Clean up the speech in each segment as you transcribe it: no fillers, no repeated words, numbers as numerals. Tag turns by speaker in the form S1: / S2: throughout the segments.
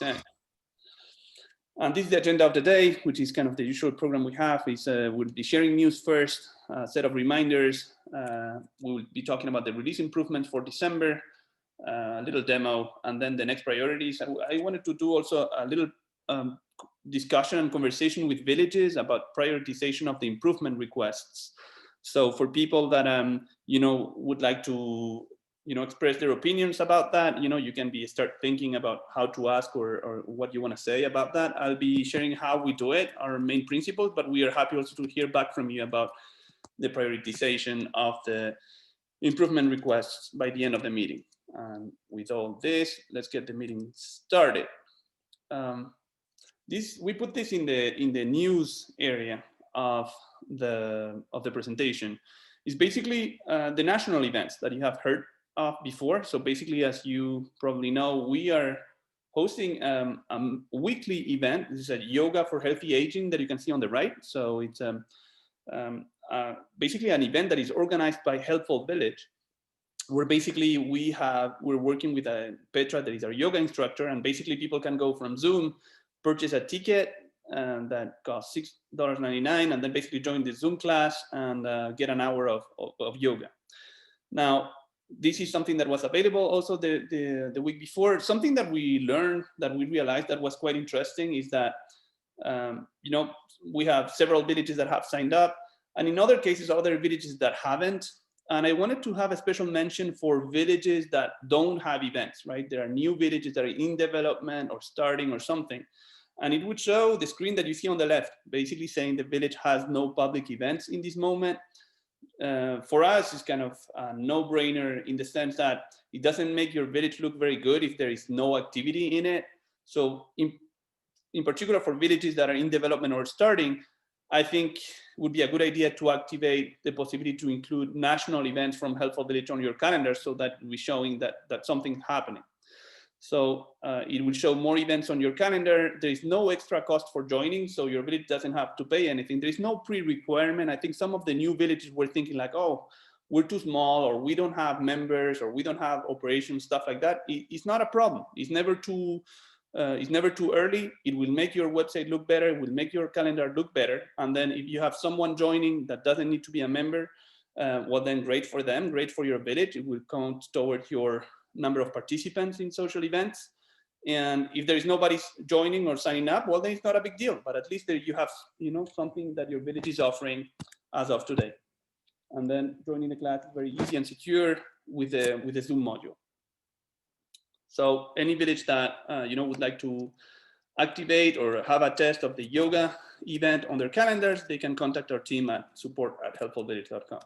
S1: And this is the agenda of the day, which is kind of the usual program we have. We'll be sharing news first, a set of reminders. We will be talking about the release improvements for December, a little demo, and then the next priorities. I wanted to do also a little discussion and conversation with villages about prioritization of the improvement requests. So for people that would like to express their opinions about that, you can start thinking about how to ask or what you want to say about that. I'll be sharing how we do it, our main principles, but we are happy also to hear back from you about the prioritization of the improvement requests by the end of the meeting. And with all this, let's get the meeting started. We put this in the news area of the presentation. It's basically the national events that you have heard of before. So basically, as you probably know, we are hosting a weekly event. This is a yoga for healthy aging that you can see on the right. So it's basically an event that is organized by Helpful Village, where basically we're working with a Petra that is our yoga instructor, and basically people can go from Zoom, purchase a ticket that costs $6.99, and then basically join the Zoom class and get an hour of yoga. Now, this is something that was available also the week before. Something that we learned, that we realized that was quite interesting, is that we have several villages that have signed up, and in other cases, other villages that haven't. And I wanted to have a special mention for villages that don't have events, right? There are new villages that are in development or starting or something. And it would show the screen that you see on the left, basically saying the village has no public events in this moment. For us, it's kind of a no-brainer in the sense that it doesn't make your village look very good if there is no activity in it. So in particular for villages that are in development or starting, I think it would be a good idea to activate the possibility to include national events from Helpful Village on your calendar, so that we're showing that something's happening. So it will show more events on your calendar. There is no extra cost for joining, so your village doesn't have to pay anything. There is no pre-requirement. I think some of the new villages were thinking like, oh, we're too small, or we don't have members, or we don't have operations, stuff like that. It's not a problem. It's never too early. It will make your website look better. It will make your calendar look better. And then if you have someone joining that doesn't need to be a member, well, then great for them, great for your village. It will count towards your number of participants in social events. And if there is nobody joining or signing up, well, then it's not a big deal. But at least there you have, something that your village is offering as of today. And then joining the class is very easy and secure with the Zoom module. So any village that would like to activate or have a test of the yoga event on their calendars, they can contact our team at support@helpfulvillage.com.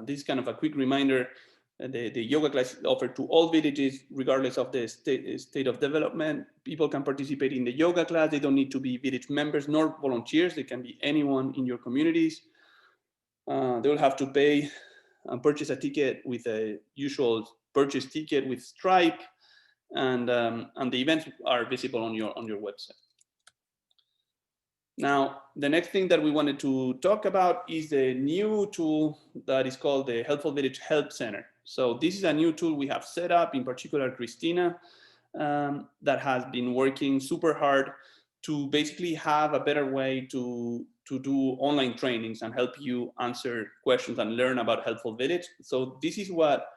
S1: This is kind of a quick reminder. The yoga class is offered to all villages, regardless of the state of development. People can participate in the yoga class. They don't need to be village members nor volunteers. They can be anyone in your communities. They will have to pay and purchase a ticket with a usual purchase ticket with Stripe, and the events are visible on your website. Now, the next thing that we wanted to talk about is the new tool that is called the Helpful Village Help Center. So this is a new tool we have set up, in particular Christina, that has been working super hard to basically have a better way to do online trainings and help you answer questions and learn about Helpful Village. So this is what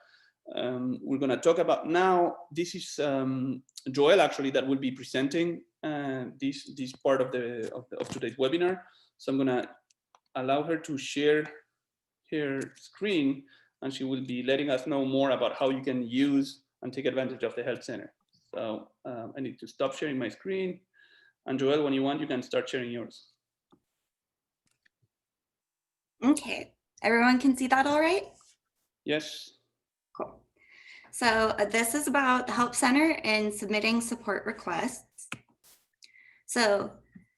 S1: we're going to talk about now. This is Joelle, actually, that will be presenting this part of today's webinar. So I'm going to allow her to share her screen, and she will be letting us know more about how you can use and take advantage of the Help Center. So I need to stop sharing my screen. And Joelle, when you want, you can start sharing yours.
S2: Okay, everyone can see that all right?
S1: Yes.
S2: Cool. So this is about the Help Center and submitting support requests. So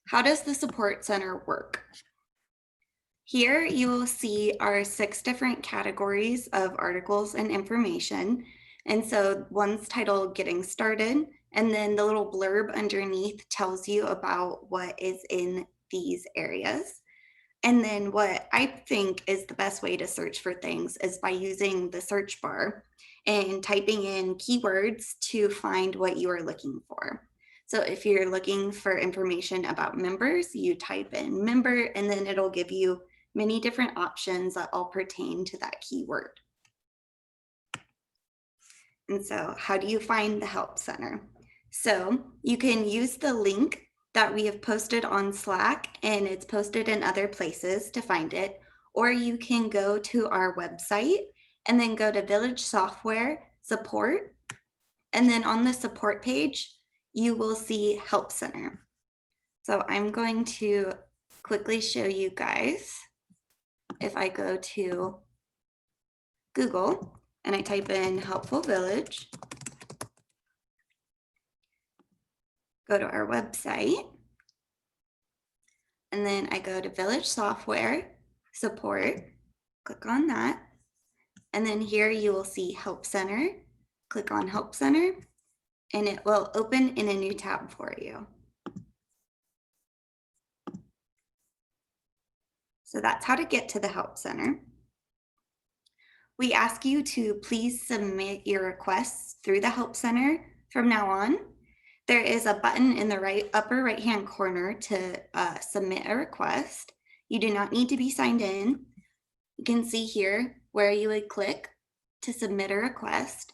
S2: how does the support center work? Here you will see our 6 different categories of articles and information. And so one's titled Getting Started, and then the little blurb underneath tells you about what is in these areas. And then what I think is the best way to search for things is by using the search bar. and typing in keywords to find what you are looking for. So if you're looking for information about members, you type in member, and then it'll give you many different options that all pertain to that keyword. And so how do you find the Help Center? So you can use the link that we have posted on Slack, and it's posted in other places to find it, or you can go to our website and then go to Village Software Support, and then on the support page, you will see Help Center. So I'm going to quickly show you guys. If I go to Google and I type in Helpful Village, go to our website, and then I go to Village Software Support, click on that, and then here you will see Help Center. Click on Help Center, and it will open in a new tab for you. So that's how to get to the Help Center. We ask you to please submit your requests through the Help Center from now on. There is a button in the upper right-hand corner to submit a request. You do not need to be signed in. You can see here where you would click to submit a request.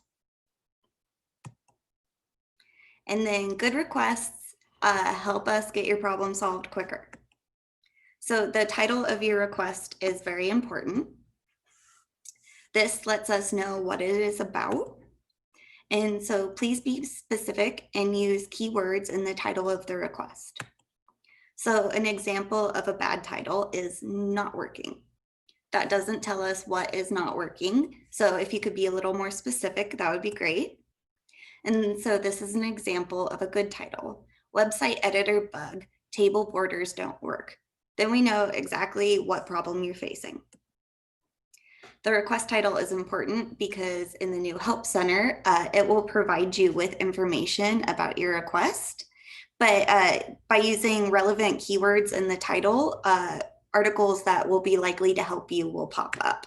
S2: And then good requests help us get your problem solved quicker. So the title of your request is very important. This lets us know what it is about. And so please be specific and use keywords in the title of the request. So an example of a bad title is not working. That doesn't tell us what is not working. So if you could be a little more specific, that would be great. And so this is an example of a good title. Website editor bug, table borders don't work. Then we know exactly what problem you're facing. The request title is important because in the new Help Center, it will provide you with information about your request. But by using relevant keywords in the title, articles that will be likely to help you will pop up.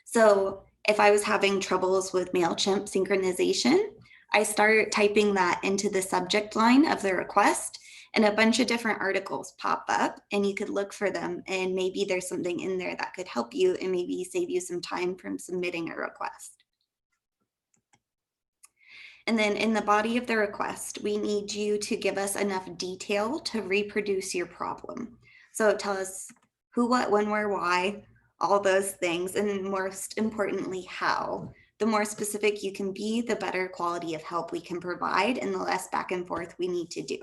S2: So if I was having troubles with Mailchimp synchronization, I started typing that into the subject line of the request, and a bunch of different articles pop up, and you could look for them, and maybe there's something in there that could help you and maybe save you some time from submitting a request. And then in the body of the request, we need you to give us enough detail to reproduce your problem. So tell us who, what, when, where, why, all those things, and most importantly, how. The more specific you can be, the better quality of help we can provide and the less back and forth we need to do.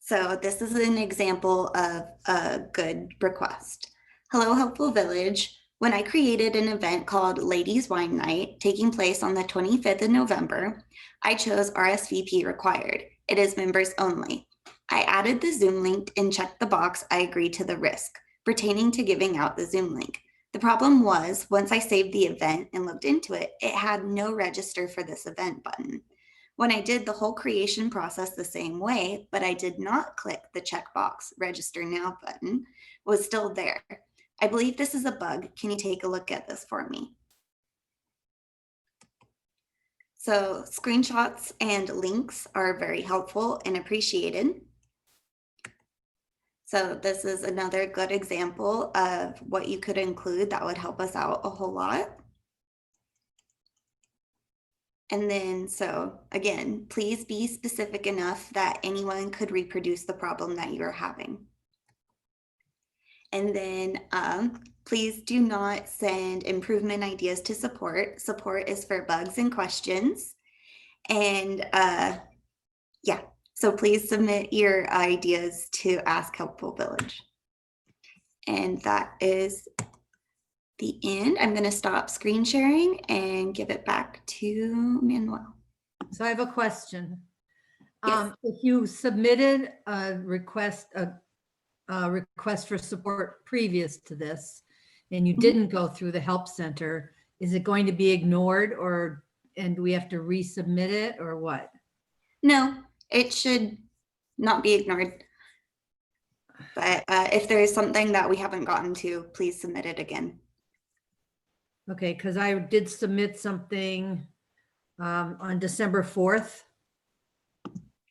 S2: So this is an example of a good request. Hello, Helpful Village. When I created an event called Ladies Wine Night, taking place on the 25th of November, I chose Rsvp Required. It is members only. I added the Zoom link and checked the box I agree to the risk pertaining to giving out the Zoom link. The problem was, once I saved the event and looked into it, it had no register for this event button. When I did the whole creation process the same way, but I did not click the checkbox register now button, was still there. I believe this is a bug. Can you take a look at this for me? So screenshots and links are very helpful and appreciated. So this is another good example of what you could include that would help us out a whole lot. And then, so again, please be specific enough that anyone could reproduce the problem that you're having. And then please do not send improvement ideas to support. Support is for bugs and questions. And yeah, so please submit your ideas to Ask Helpful Village. And that is the end. I'm going to stop screen sharing and give it back to Manuel.
S3: So I have a question.
S2: Yes.
S3: If you submitted a request for support previous to this, and you didn't go through the Help Center, is it going to be ignored, and we have to resubmit it, or what?
S2: No, it should not be ignored. But if there is something that we haven't gotten to, please submit it again.
S3: Okay, because I did submit something on December 4th.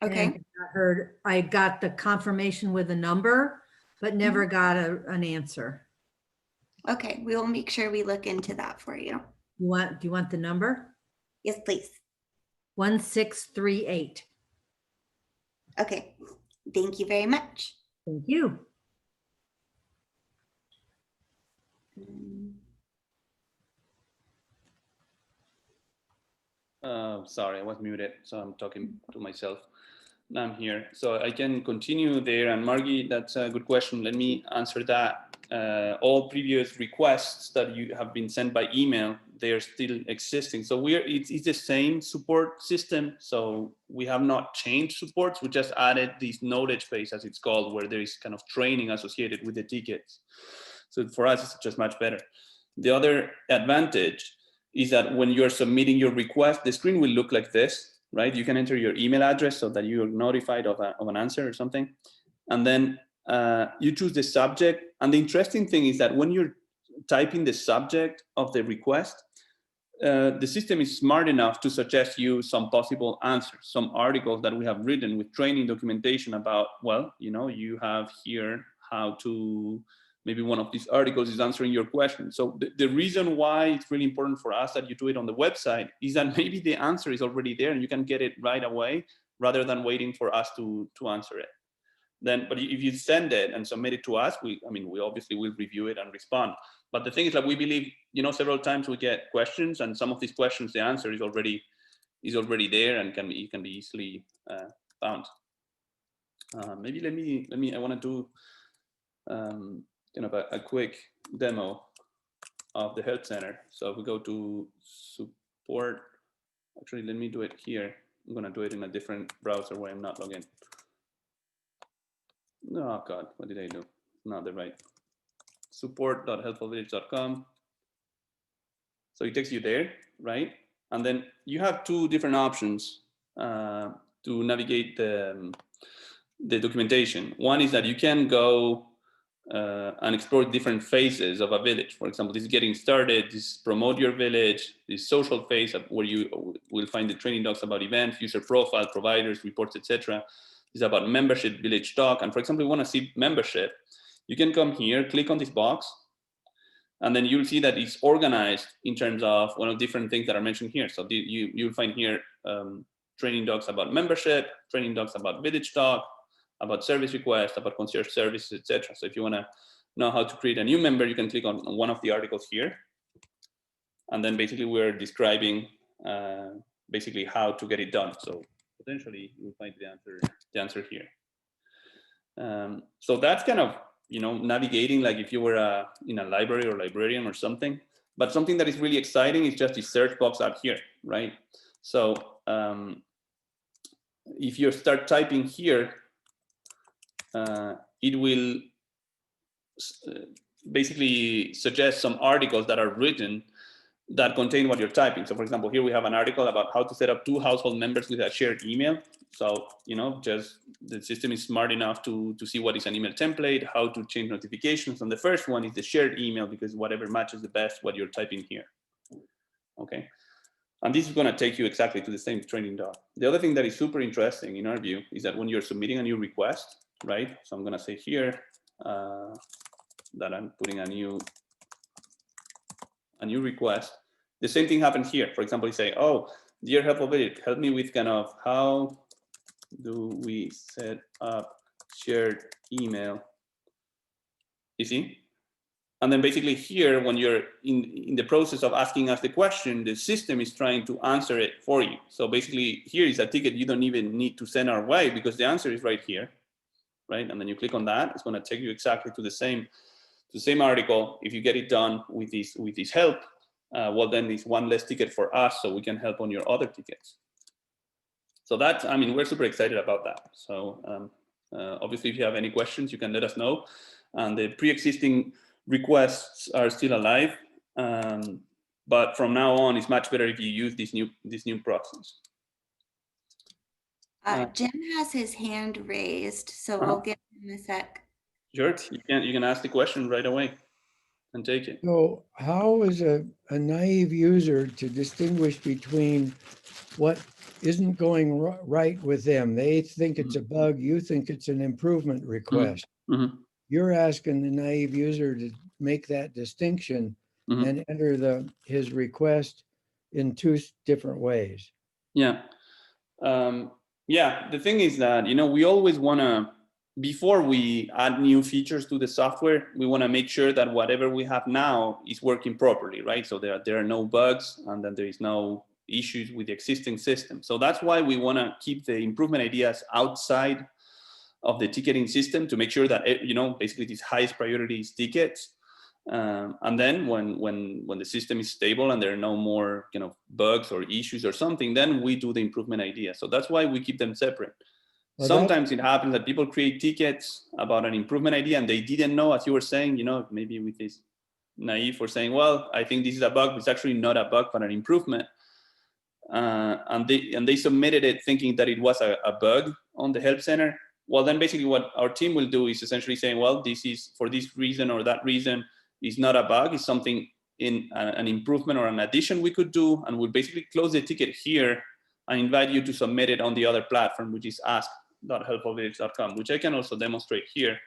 S2: Okay.
S3: And I got the confirmation with a number, but never got an answer.
S2: Okay, we will make sure we look into that for you.
S3: Do you want the number?
S2: Yes, please.
S3: 1638.
S2: Okay, thank you very much.
S3: Thank you.
S1: Sorry, I was muted, so I'm talking to myself. Now I'm here, so I can continue there. And Margie, that's a good question. Let me answer that. All previous requests that you have been sent by email, they are still existing. So it's the same support system. So we have not changed supports. We just added this knowledge base, as it's called, where there is kind of training associated with the tickets. So for us, it's just much better. The other advantage is that when you're submitting your request, the screen will look like this, right? You can enter your email address so that you're notified of an answer or something. And then you choose the subject. And the interesting thing is that when you're typing the subject of the request, the system is smart enough to suggest you some possible answers, some articles that we have written with training documentation about, well, you have here how to, maybe one of these articles is answering your question. So the reason why it's really important for us that you do it on the website is that maybe the answer is already there and you can get it right away rather than waiting for us to answer it. Then, but if you send it and submit it to us, we obviously will review it and respond. But the thing is that we believe, several times we get questions, and some of these questions, the answer is already there and can be easily found. Maybe let me. I want to do a quick demo of the help center. So if we go to support, actually, let me do it here. I'm going to do it in a different browser where I'm not logged in. Oh God, what did I do? Not the right. Support.helpfulvillage.com. So it takes you there, right? And then you have two different options to navigate the documentation. One is that you can go and explore different phases of a village. For example, this is getting started, this is promote your village, this social phase where you will find the training docs about events, user profile, providers, reports, etc. This is about membership, village talk. And for example, you want to see membership, you can come here, click on this box, and then you'll see that it's organized in terms of one of different things that are mentioned here. So you'll find here training docs about membership, training docs about village talk, about service requests, about concierge services, etc. So if you want to know how to create a new member, you can click on one of the articles here. And then basically we're describing basically how to get it done. So potentially you'll find the answer here. So that's kind of, navigating like if you were in a library or librarian or something. But something that is really exciting is just the search box out here, right? So if you start typing here, it will basically suggest some articles that are written that contain what you're typing. So for example, here we have an article about how to set up 2 household members with a shared email. So, just the system is smart enough to see what is an email template, how to change notifications. And the first one is the shared email, because whatever matches the best what you're typing here. Okay. And this is going to take you exactly to the same training doc. The other thing that is super interesting in our view is that when you're submitting a new request, right? So I'm going to say here that I'm putting a new request. The same thing happens here. For example, you say, oh, dear helpful village, help me with kind of how do we set up shared email? You see? And then basically here, when you're in the process of asking us the question, the system is trying to answer it for you. So basically here is a ticket you don't even need to send our way because the answer is right here, right? And then you click on that, it's going to take you exactly to the same article. If you get it done with this help, well, then it's one less ticket for us, so we can help on your other tickets. So that's, we're super excited about that. So obviously, if you have any questions, you can let us know. And the pre-existing requests are still alive, but from now on, it's much better if you use these new proxies.
S2: Jim has his hand raised, so we'll give him a sec.
S1: Sure, you can ask the question right away. and take it.
S4: So how is a naive user to distinguish between what isn't going right with them? They think it's a bug, you think it's an improvement request.
S1: Mm-hmm.
S4: You're asking the naive user to make that distinction
S1: Mm-hmm.
S4: and enter his request in two different ways.
S1: Yeah. Yeah, the thing is that, we always want to, before we add new features to the software, we want to make sure that whatever we have now is working properly, right? So there are no bugs, and then there is no issues with the existing system. So that's why we want to keep the improvement ideas outside of the ticketing system to make sure that, basically these highest priority tickets. And then when the system is stable and there are no more bugs or issues or something, then we do the improvement idea. So that's why we keep them separate. Well, sometimes it happens that people create tickets about an improvement idea and they didn't know, as you were saying, maybe with this naive for saying, well, I think this is a bug. It's actually not a bug, but an improvement. And they submitted it thinking that it was a bug on the help center. Well, then basically what our team will do is essentially saying, well, this is for this reason or that reason. It's not a bug, it's something in an improvement or an addition we could do, and we'll basically close the ticket here and invite you to submit it on the other platform, which is ask.helpfulvillage.com, which I can also demonstrate here.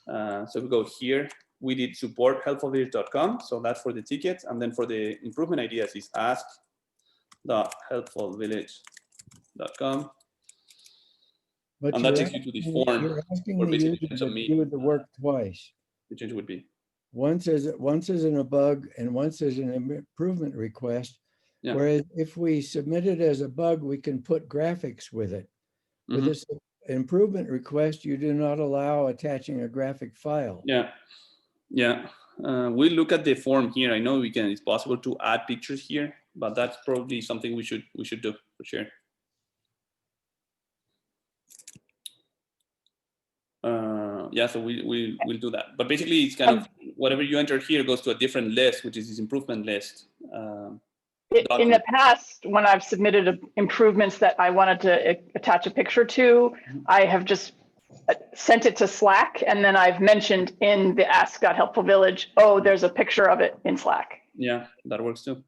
S1: So we go here, we did support helpfulvillage.com, so that's for the tickets, and then for the improvement ideas is ask.helpfulvillage.com. And that takes you to the form.
S4: You're asking the user to do the work twice.
S1: The change would be
S4: once as in a bug and once as an improvement request.
S1: Yeah.
S4: Whereas if we submit it as a bug, we can put graphics with it. With this improvement request, you do not allow attaching a graphic file.
S1: Yeah. We look at the form here. I know it's possible to add pictures here, but that's probably something we should do for sure. Yeah, so we'll do that. But basically, it's kind of whatever you enter here goes to a different list, which is this improvement list.
S5: In the past, when I've submitted improvements that I wanted to attach a picture to, I have just sent it to Slack, and then I've mentioned in the ask.helpfulvillage, oh, there's a picture of it in Slack.
S1: Yeah, that works too.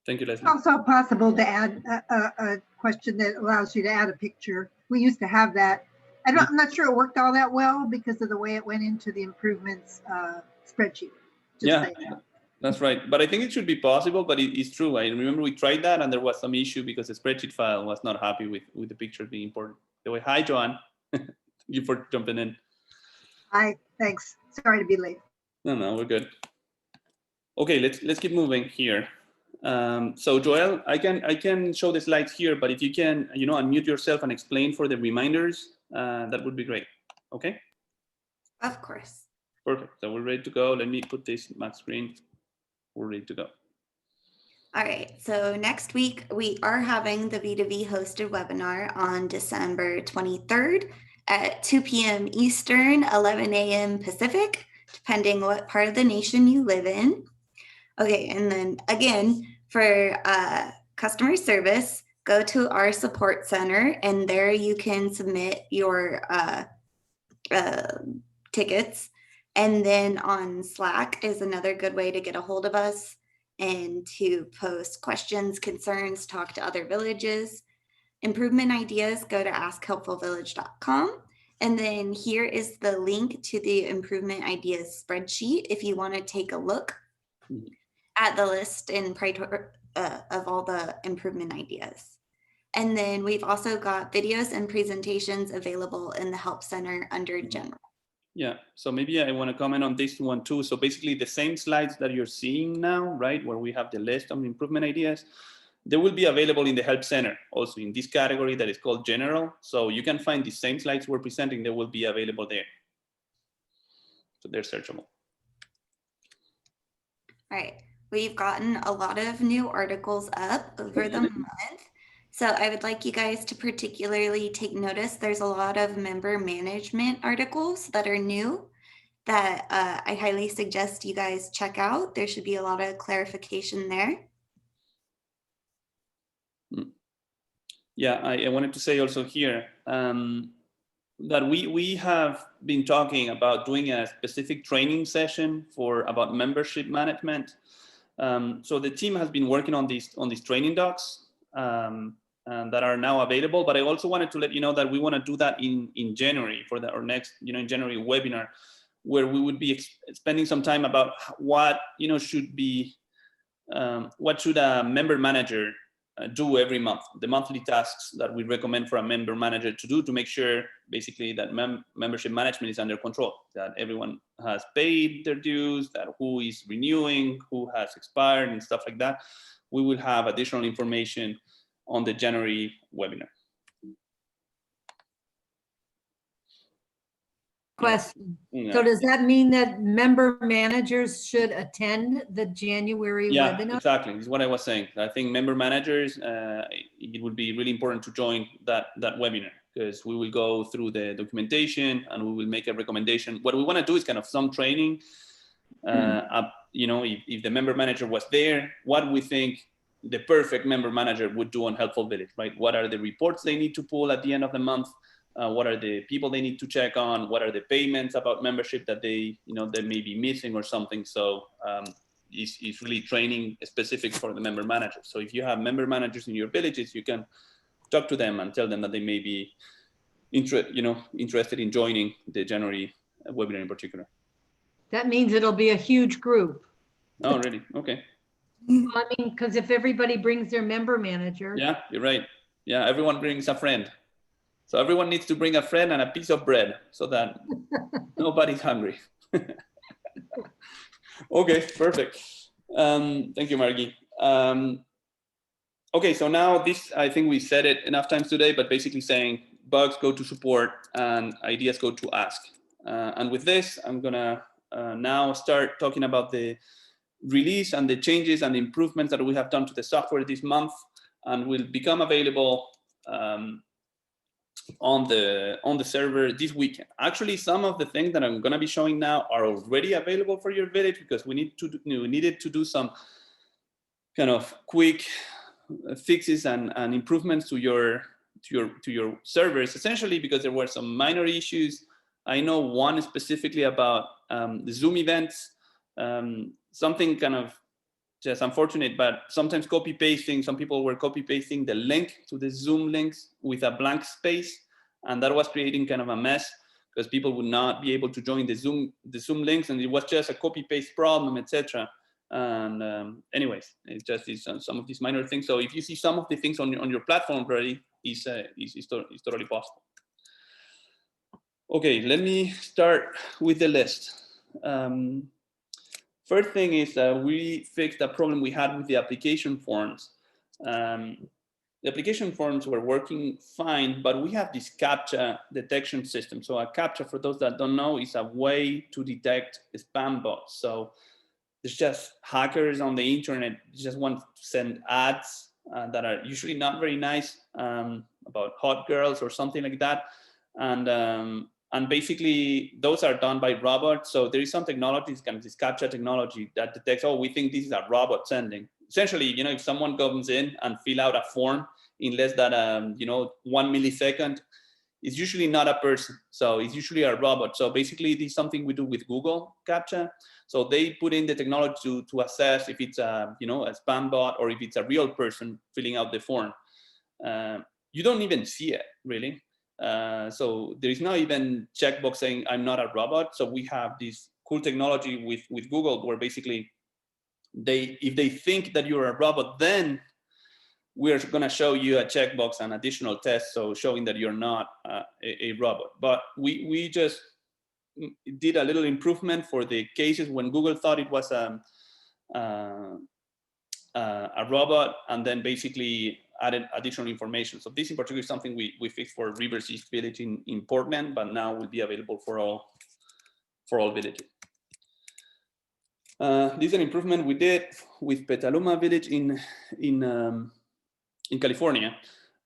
S1: Thank you, Leslie.
S6: It's also possible to add a question that allows you to add a picture. We used to have that. I'm not sure it worked all that well because of the way it went into the improvements spreadsheet.
S1: Yeah, that's right. But I think it should be possible, but it's true. I remember we tried that and there was some issue because the spreadsheet file was not happy with the picture being imported. Anyway, hi, Joanne. Thank you for jumping in.
S6: Hi, thanks. Sorry to be late.
S1: No, we're good. Okay, let's keep moving here. So Joel, I can show the slides here, but if you can, unmute yourself and explain for the reminders, that would be great. Okay.
S2: Of course.
S1: Perfect. So we're ready to go. Let me put this max screen. We're ready to go.
S2: All right. So next week we are having the V2V hosted webinar on December 23rd at 2 p.m. Eastern, 11 a.m. Pacific, depending what part of the nation you live in. Okay, and then again, for customer service, go to our support center, and there you can submit your tickets. And then on Slack is another good way to get a hold of us and to post questions, concerns, talk to other villages. Improvement ideas, go to askhelpfulvillage.com. And then here is the link to the improvement ideas spreadsheet if you want to take a look at the list and of all the improvement ideas. And then we've also got videos and presentations available in the Help Center under General.
S1: Yeah, so maybe I want to comment on this one too. So basically the same slides that you're seeing now, right, where we have the list of improvement ideas, they will be available in the Help Center, also in this category that is called General. So you can find the same slides we're presenting, they will be available there. So they're searchable.
S2: All right, we've gotten a lot of new articles up over the month. So I would like you guys to particularly take notice. There's a lot of member management articles that are new that I highly suggest you guys check out. There should be a lot of clarification there.
S1: Yeah, I wanted to say also here, that we have been talking about doing a specific training session about membership management. So the team has been working on these training docs and that are now available. But I also wanted to let you know that we want to do that in January for our next, in January webinar, where we would be spending some time about what should be what should a member manager do every month, the monthly tasks that we recommend for a member manager to do to make sure basically that membership management is under control, that everyone has paid their dues, that who is renewing, who has expired and stuff like that. We will have additional information on the January webinar.
S3: Question.
S1: Yeah.
S3: So does that mean that member managers should attend the January
S1: Yeah,
S3: webinar?
S1: exactly. This is what I was saying. I think member managers, it would be really important to join that webinar, because we will go through the documentation and we will make a recommendation. What we want to do is kind of some training. If the member manager was there, what we think the perfect member manager would do on Helpful Village, right? What are the reports they need to pull at the end of the month? What are the people they need to check on? What are the payments about membership that they may be missing or something? So it's really training specific for the member managers. So if you have member managers in your villages, you can talk to them and tell them that they may be interested in joining the January webinar in particular.
S3: That means it'll be a huge group.
S1: Oh, really? Okay.
S3: I mean, because if everybody brings their member manager.
S1: Yeah, you're right. Yeah, everyone brings a friend. So everyone needs to bring a friend and a piece of bread so that nobody's hungry. Okay, perfect. Thank you, Margie. Okay, so now this, I think we said it enough times today, but basically saying bugs go to support and ideas go to ask. And with this, I'm gonna now start talking about the release and the changes and the improvements that we have done to the software this month and will become available on the server this weekend. Actually, some of the things that I'm going to be showing now are already available for your village, because we needed to do some kind of quick fixes and improvements to your servers, essentially because there were some minor issues. I know one specifically about the Zoom events, something kind of just unfortunate, but sometimes some people were copy pasting the link to the Zoom links with a blank space, and that was creating kind of a mess because people would not be able to join the Zoom links, and it was just a copy paste problem, etc. And anyways, it's just some of these minor things. So if you see some of the things on your platform already, it's totally possible. Okay, let me start with the list. First thing is we fixed a problem we had with the application forms. The application forms were working fine, but we have this Captcha detection system. So a Captcha, for those that don't know, is a way to detect spam bots. So there's just hackers on the internet just want to send ads that are usually not very nice about hot girls or something like that. And basically those are done by robots. So there is some technology, kind of this Captcha technology that detects, oh, we think this is a robot sending. Essentially, if someone comes in and fill out a form in less than 1 millisecond, it's usually not a person. So it's usually a robot. So basically this is something we do with Google Captcha. So they put in the technology to assess if it's a spam bot or if it's a real person filling out the form. You don't even see it really. So there is not even checkbox saying I'm not a robot. So we have this cool technology with Google where basically if they think that you're a robot, then we're going to show you a checkbox and additional tests, so showing that you're not a robot. But we just did a little improvement for the cases when Google thought it was a robot, and then basically added additional information. So this in particular is something we fixed for Rivers East Village in Portland, but now will be available for all villages. This is an improvement we did with Petaluma Village in California.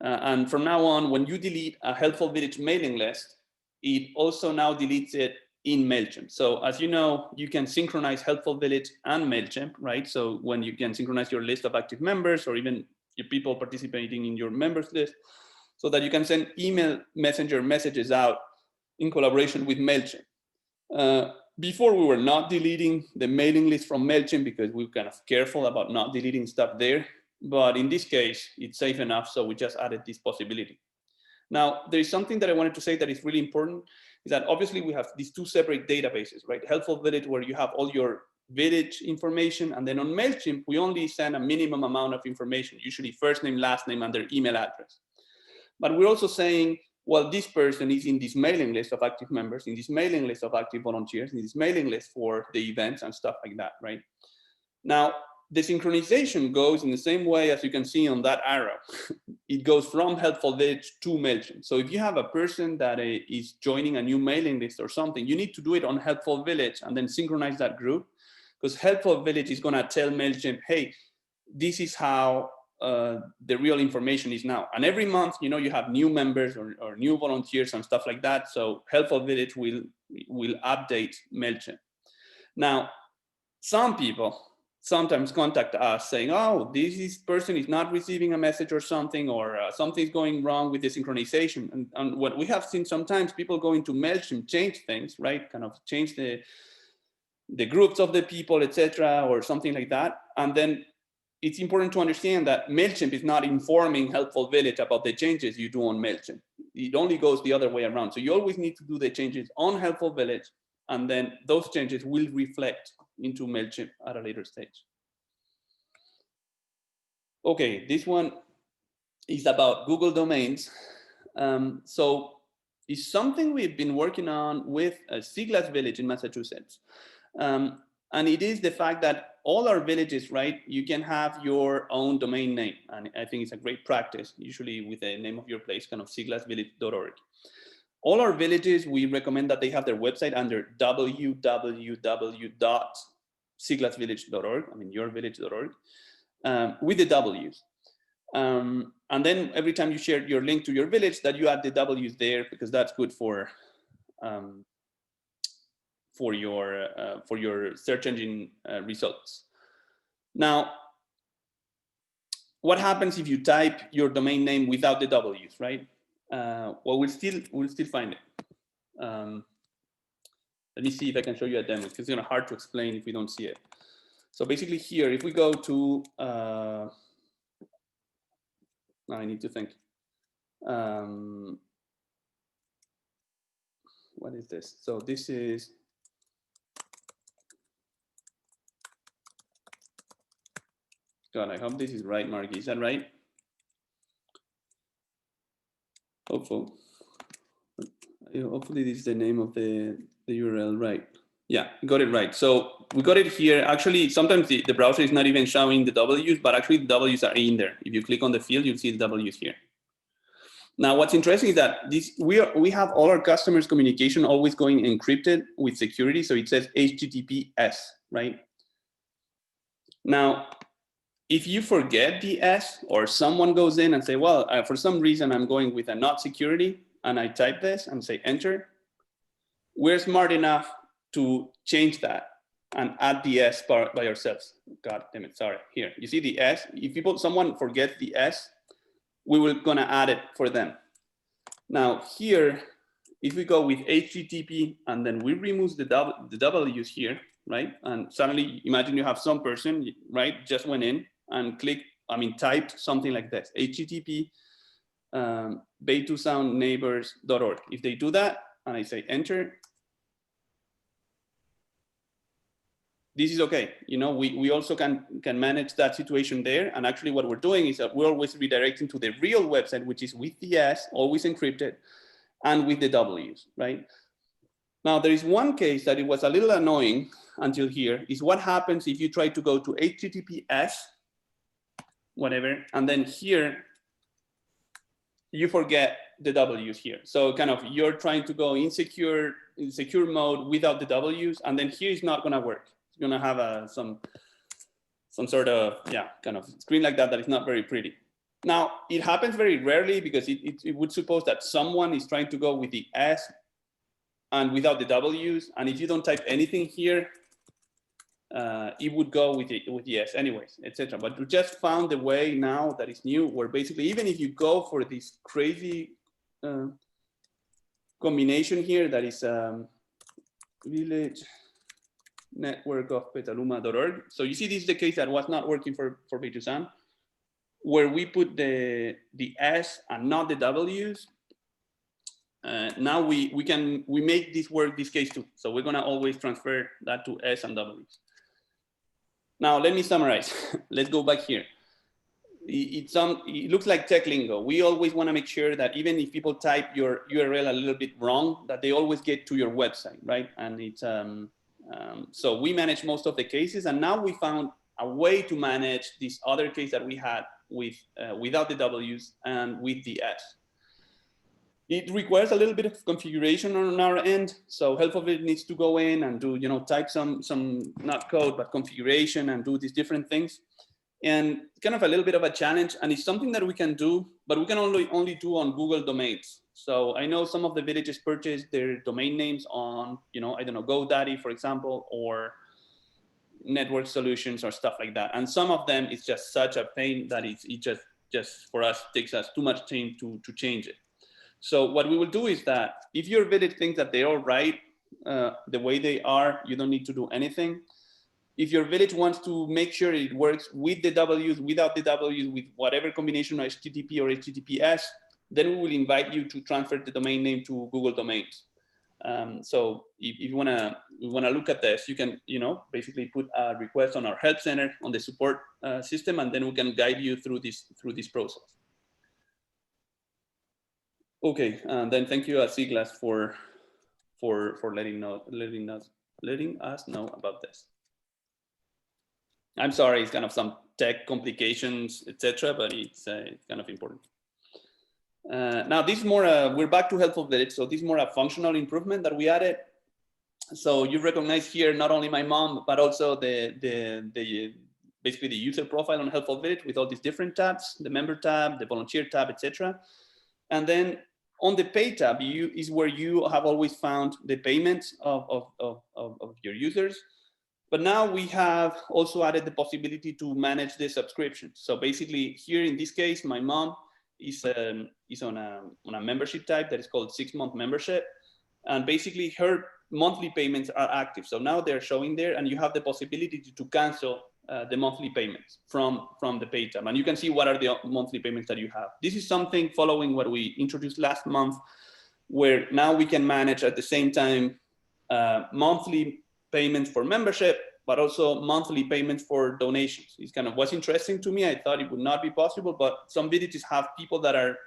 S1: And from now on, when you delete a Helpful Village mailing list, it also now deletes it in Mailchimp. So as you know, you can synchronize Helpful Village and Mailchimp, right? So when you can synchronize your list of active members or even your people participating in your members list, so that you can send email messenger messages out in collaboration with Mailchimp. Before we were not deleting the mailing list from Mailchimp because we were kind of careful about not deleting stuff there. But in this case, it's safe enough, so we just added this possibility. Now, there is something that I wanted to say that is really important, is that obviously we have these two separate databases, right? Helpful Village, where you have all your village information, and then on Mailchimp, we only send a minimum amount of information, usually first name, last name, and their email address. But we're also saying, well, this person is in this mailing list of active members, in this mailing list of active volunteers, in this mailing list for the events and stuff like that, right? Now, the synchronization goes in the same way as you can see on that arrow. It goes from Helpful Village to Mailchimp. So if you have a person that is joining a new mailing list or something, you need to do it on Helpful Village and then synchronize that group, because Helpful Village is going to tell Mailchimp, hey, this is how the real information is now. And every month, you know, you have new members or new volunteers and stuff like that. So Helpful Village will update Mailchimp. Now, some people sometimes contact us saying, oh, this person is not receiving a message or something, or something's going wrong with the synchronization. And what we have seen sometimes, people go into Mailchimp, change things, right? Kind of change the groups of the people, etc., or something like that. And then it's important to understand that Mailchimp is not informing Helpful Village about the changes you do on Mailchimp. It only goes the other way around. So you always need to do the changes on Helpful Village, and then those changes will reflect into Mailchimp at a later stage. Okay, this one is about Google domains. So it's something we've been working on with Sigla's Village in Massachusetts. And it is the fact that all our villages, right, you can have your own domain name. And I think it's a great practice, usually with the name of your place, kind of siglasvillage.org. All our villages, we recommend that they have their website under www.siglasvillage.org, I mean, yourvillage.org, with the W's. And then every time you share your link to your village, that you add the W's there, because that's good for your search engine results. Now, what happens if you type your domain name without the W's, right? Well, we'll still find it. Let me see if I can show you a demo, because it's kind of hard to explain if we don't see it. So basically here, if we go to, I need to think. What is this? So this is, God, I hope this is right, Marky. Is that right? Hopefully this is the name of the URL, right? Yeah, got it right. So we got it here. Actually, sometimes the browser is not even showing the W's, but actually the W's are in there. If you click on the field, you'll see the W's here. Now, what's interesting is that we have all our customers' communication always going encrypted with security. So it says HTTPS, right? Now, if you forget the S, or someone goes in and say, well, for some reason, I'm going with a not security, and I type this and say enter, we're smart enough to change that and add the S by ourselves. God damn it, sorry. Here, you see the S? If someone forgets the S, we were gonna add it for them. Now here, if we go with HTTP and then we remove the W's here, right? And suddenly imagine you have some person, right, just went in and typed something like this, HTTP bay2soundneighbors.org. If they do that and I say enter, this is okay. You know, we also can manage that situation there. And actually what we're doing is that we're always redirecting to the real website, which is with the S, always encrypted, and with the W's, right? Now, there is one case that it was a little annoying until here, is what happens if you try to go to HTTPS, whatever, and then here, you forget the W's here. So kind of you're trying to go in secure mode without the W's, and then here is not gonna work. It's gonna have some sort of, yeah, kind of screen like that is not very pretty. Now, it happens very rarely because it would suppose that someone is trying to go with the S and without the W's, and if you don't type anything here, it would go with the S anyways, etc. But we just found a way now that is new, where basically even if you go for this crazy combination here that is village network of petaluma.org. So you see, this is the case that was not working for Petusan, where we put the S and not the W's. Now we make this work this case too. So we're gonna always transfer that to S and W's. Now let me summarize. Let's go back here. It looks like tech lingo. We always want to make sure that even if people type your URL a little bit wrong, that they always get to your website, right? And it's so we manage most of the cases, and now we found a way to manage this other case that we had with without the W's and with the S. It requires a little bit of configuration on our end. So half of it needs to go in and do, type some not code, but configuration and do these different things. And kind of a little bit of a challenge. And it's something that we can do, but we can only do on Google domains. So I know some of the villages purchase their domain names on, I don't know, GoDaddy, for example, or Network Solutions or stuff like that. And some of them, it's just such a pain that it just for us, takes us too much time to change it. So what we will do is that if your village thinks that they're all right, the way they are, you don't need to do anything. If your village wants to make sure it works with the W's, without the W's, with whatever combination of HTTP or HTTPS, then we will invite you to transfer the domain name to Google Domains. So if you wanna look at this, you can basically put a request on our help center on the support system, and then we can guide you through this process. Okay, and then thank you, Siglas, for letting us know about this. I'm sorry, it's kind of some tech complications, etc., but it's kind of important. Now this is more, we're back to Helpful Village. So this is more a functional improvement that we added. So you recognize here not only my mom, but also basically the user profile on Helpful Village with all these different tabs, the member tab, the volunteer tab, etc. And then on the pay tab is where you have always found the payments of your users. But now we have also added the possibility to manage the subscriptions. So basically here in this case, my mom is on a membership type that is called 6-month membership. And basically her monthly payments are active. So now they're showing there, and you have the possibility to cancel the monthly payments from the pay tab. And you can see what are the monthly payments that you have. This is something following what we introduced last month, where now we can manage at the same time monthly payments for membership, but also monthly payments for donations. It's kind of what's interesting to me. I thought it would not be possible, but some villages have people that are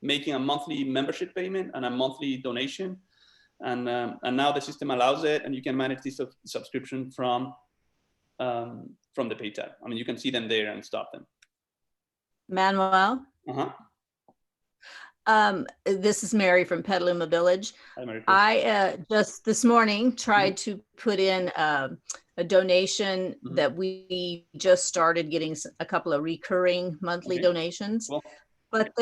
S1: making a monthly membership payment and a monthly donation. And now the system allows it, and you can manage this subscription from the pay tab. I mean, you can see them there and stop them.
S7: Manuel? This is Mary from Petaluma Village.
S1: Hi, Mary.
S7: I just this morning tried to put in a donation that we just started getting a couple of recurring monthly donations. Cool. But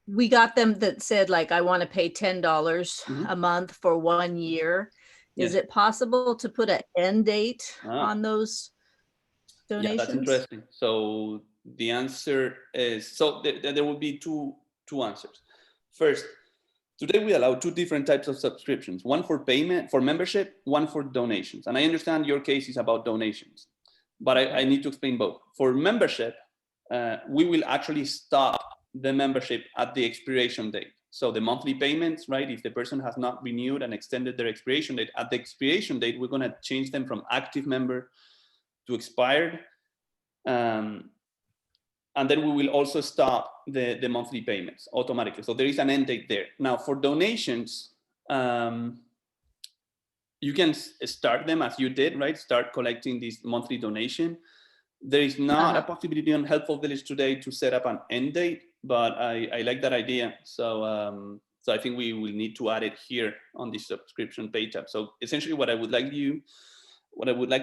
S7: we got them that said, like, I want to pay $10 a month for 1 year. Is it possible to put an end date on those donations?
S1: Yeah, that's interesting. So the answer is, so there will be two answers. First, today we allow 2 different types of subscriptions, one for payment, for membership, one for donations. And I understand your case is about donations, but I need to explain both. For membership, we will actually stop the membership at the expiration date. So the monthly payments, right? If the person has not renewed and extended their expiration date, at the expiration date, we're gonna change them from active member to expired. And then we will also stop the monthly payments automatically. So there is an end date there. Now for donations, you can start them as you did, right? Start collecting this monthly donation. There is not a possibility on Helpful Village today to set up an end date, but I like that idea. So so I think we will need to add it here on the subscription pay tab. So essentially what I would like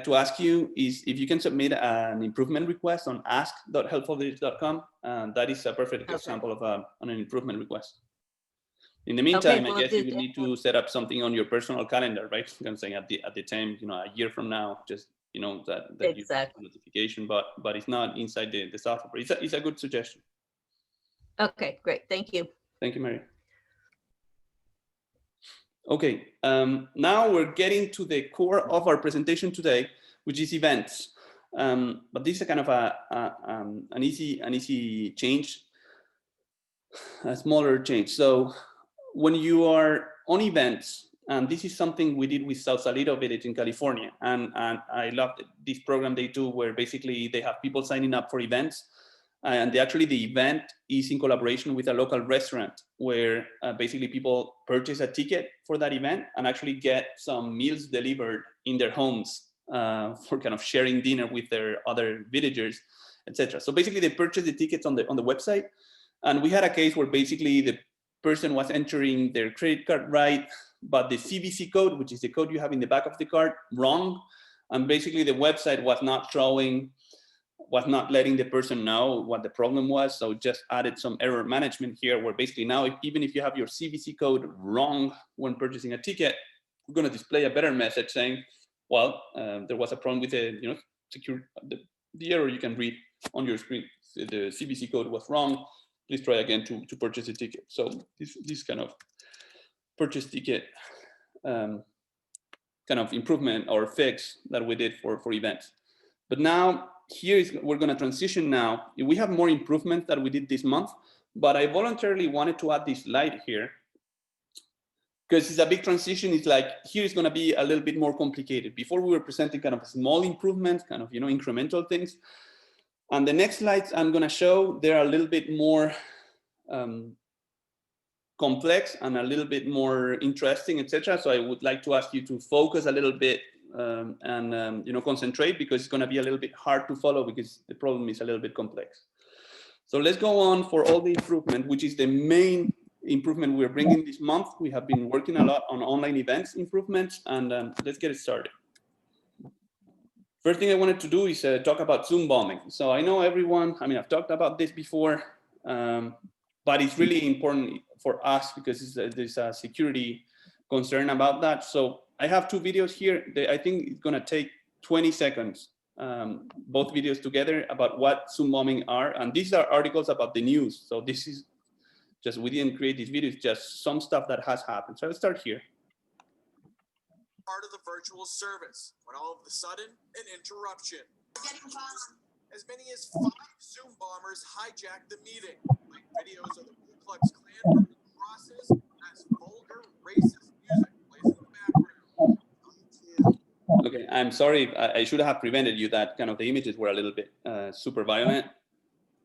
S1: to ask you is if you can submit an improvement request on ask.helpfulvillage.com. That is a perfect example of an improvement request. In the meantime, I guess you would need to set up something on your personal calendar, right? I'm saying at the time, a year from now, just that you get a notification, but it's not inside the software. It's a good suggestion.
S7: Okay, great. Thank you.
S1: Thank you, Mary. Okay, now we're getting to the core of our presentation today, which is events. But this is a kind of an easy change, a smaller change. So when you are on events, and this is something we did with Sausalito Village in California, and I love this program they do where basically they have people signing up for events, and the event is in collaboration with a local restaurant where basically people purchase a ticket for that event and actually get some meals delivered in their homes for kind of sharing dinner with their other villagers, etc. So basically they purchase the tickets on the website, and we had a case where basically the person was entering their credit card right, but the CVC code, which is the code you have in the back of the card, wrong, and basically the website was not letting the person know what the problem was. So just added some error management here where basically now, even if you have your CVC code wrong when purchasing a ticket, we're going to display a better message saying, well, there was a problem with the, the error you can read on your screen. The CVC code was wrong. Please try again to purchase a ticket. So this kind of purchase ticket kind of improvement or fix that we did for events. But now, we're going to transition now. We have more improvements that we did this month, but I voluntarily wanted to add this slide here because it's a big transition. It's like, here is going to be a little bit more complicated. Before we were presenting kind of small improvements, kind of, incremental things. And the next slides I'm going to show, they're a little bit more complex and a little bit more interesting, etc. So I would like to ask you to focus a little bit and concentrate, because it's going to be a little bit hard to follow because the problem is a little bit complex. So let's go on for all the improvement, which is the main improvement we're bringing this month. We have been working a lot on online events improvements, and let's get it started. First thing I wanted to do is talk about Zoom bombing. So I know everyone, I've talked about this before, but it's really important for us because there's a security concern about that. So I have two videos here. I think it's going to take 20 seconds, both videos together, about what Zoom bombing are. And these are articles about the news. So this is just, we didn't create these videos, just some stuff that has happened. So let's start here.
S8: Part of the virtual service, when all of a sudden, an interruption. As many as 5 Zoom bombers hijacked the meeting, like videos of the Ku Klux Klan burning crosses as vulgar, racist music plays in the background.
S1: Okay, I'm sorry, I should have prevented you that kind of the images were a little bit super violent.